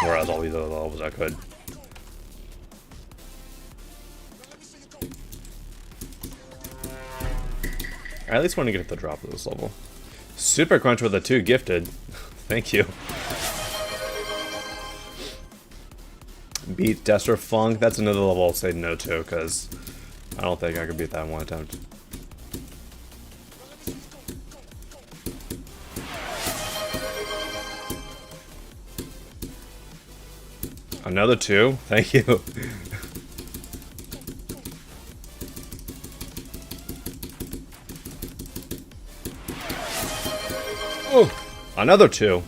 Whereas all these other levels I could. I at least want to get the drop of this level. Super Crunch with a 2 gifted. Thank you. Beat Destro Funk. That's another level I'll say no to, because I don't think I could beat that in one attempt. Another 2? Thank you. Oh, another 2.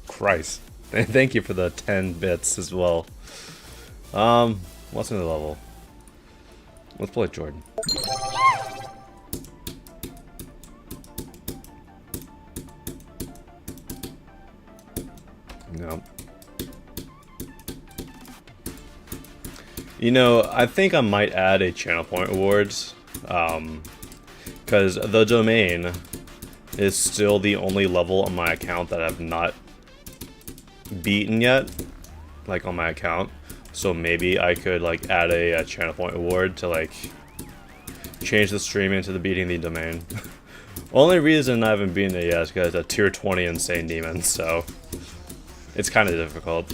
Christ. Thank you for the 10 bits as well. What's another level? Let's play Jordan. No. You know, I think I might add a channel point awards. Because the domain is still the only level on my account that I've not beaten yet, like on my account. So maybe I could like add a channel point award to like change the stream into the beating the domain. Only reason I haven't beaten it yet is because it's a tier 20 insane demon, so it's kind of difficult.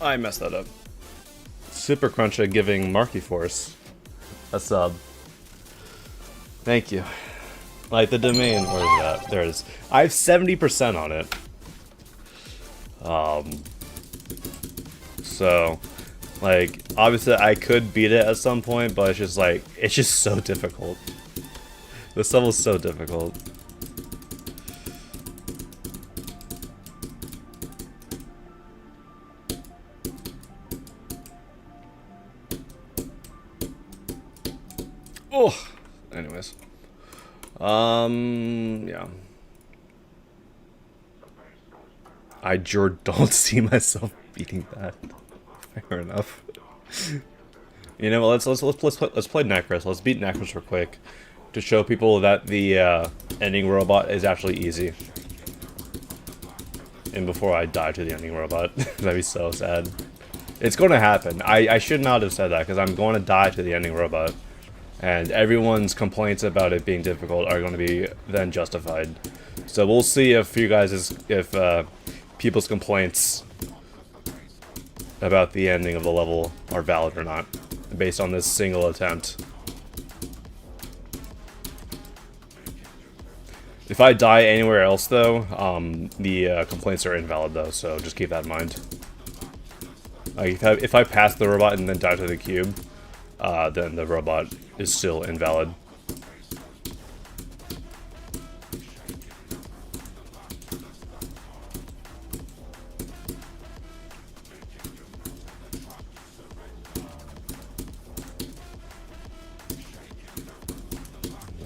I messed that up. Super Cruncher giving Marky Force a sub. Thank you. Like the domain, where is that? There it is. I have 70% on it. So, like, obviously I could beat it at some point, but it's just so difficult. This level is so difficult. Oh, anyways. Yeah. I don't see myself beating that. Fair enough. You know, let's play Necros. Let's beat Necros real quick. to show people that the ending robot is actually easy. And before I die to the ending robot. That'd be so sad. It's going to happen. I should not have said that, because I'm going to die to the ending robot. And everyone's complaints about it being difficult are going to be then justified. So we'll see if you guys, if people's complaints about the ending of the level are valid or not, based on this single attempt. If I die anywhere else, though, the complaints are invalid, though, so just keep that in mind. Like, if I pass the robot and then die to the cube, then the robot is still invalid.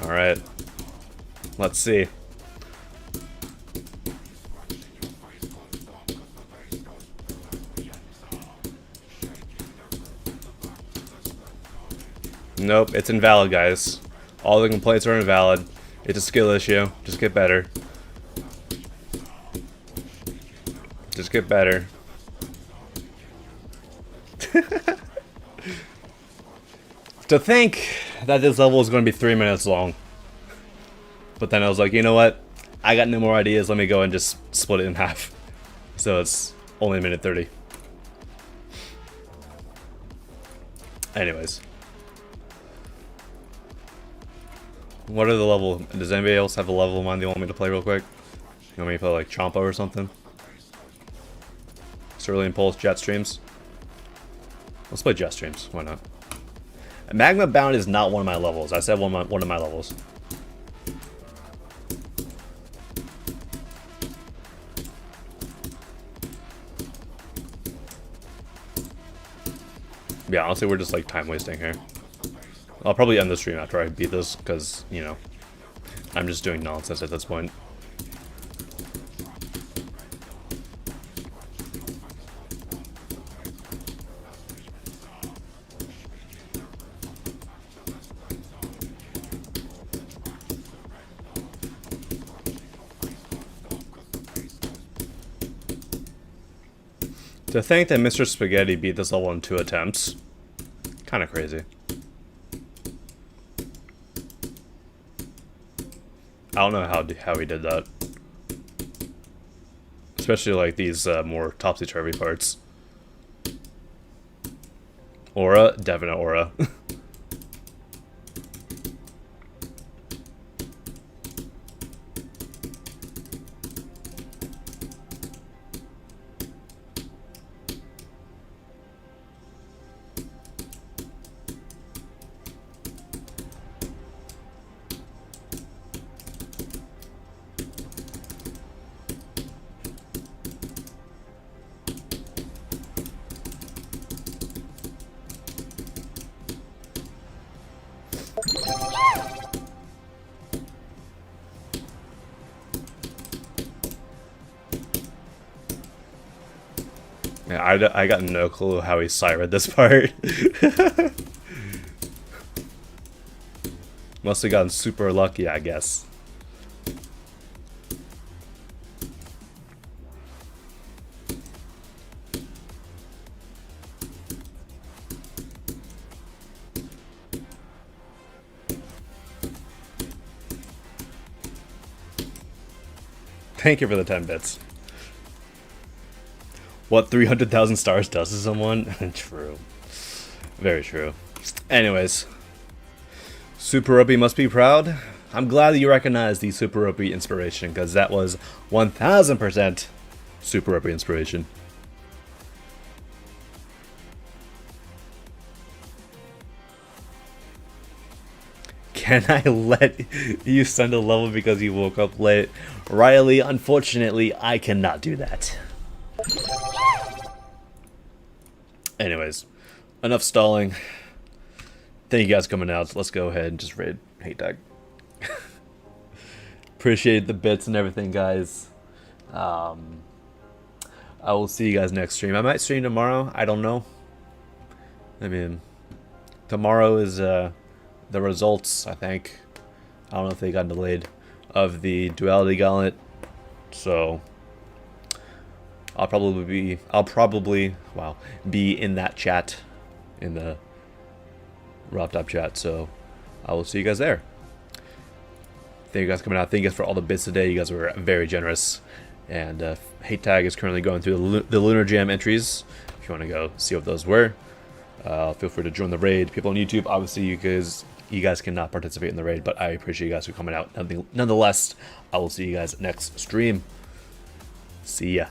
Alright. Let's see. Nope, it's invalid, guys. All the complaints are invalid. It's a skill issue. Just get better. Just get better. To think that this level is going to be 3 minutes long. But then I was like, you know what? I got no more ideas. Let me go and just split it in half. So it's only 1:30. Anyways. What are the level? Does anybody else have a level in mind they want me to play real quick? You want me to play like Champa or something? Cerulean Pulse, Jet Streams? Let's play Jet Streams. Why not? Magma Bound is not one of my levels. I said one of my levels. Yeah, honestly, we're just like time wasting here. I'll probably end the stream after I beat this, because, you know, I'm just doing nonsense at this point. To think that Mr. Spaghetti beat this level in 2 attempts, kind of crazy. I don't know how he did that. Especially like these more topsy-turvy parts. Aura, definite aura. Yeah, I got no clue how he sired this part. Must have gotten super lucky, I guess. Thank you for the 10 bits. What 300,000 stars does to someone? True. Very true. Anyways. Super Ropey must be proud. I'm glad that you recognize the Super Ropey inspiration, because that was 1000% Super Ropey inspiration. Can I let you send a level because you woke up late? Riley, unfortunately, I cannot do that. Anyways, enough stalling. Thank you guys for coming out. Let's go ahead and just raid Hate Tag. Appreciate the bits and everything, guys. I will see you guys next stream. I might stream tomorrow. I don't know. I mean, tomorrow is the results, I think. I don't know if they got delayed, of the Duality Gauntlet. So I'll probably be in that chat, in the rooftop chat. So I will see you guys there. Thank you guys for coming out. Thank you guys for all the bits today. You guys were very generous. And Hate Tag is currently going through the Lunar Jam entries. If you want to go see what those were, feel free to join the raid. People on YouTube, obviously you guys cannot participate in the raid, but I appreciate you guys for coming out. Nonetheless, I will see you guys next stream. See ya.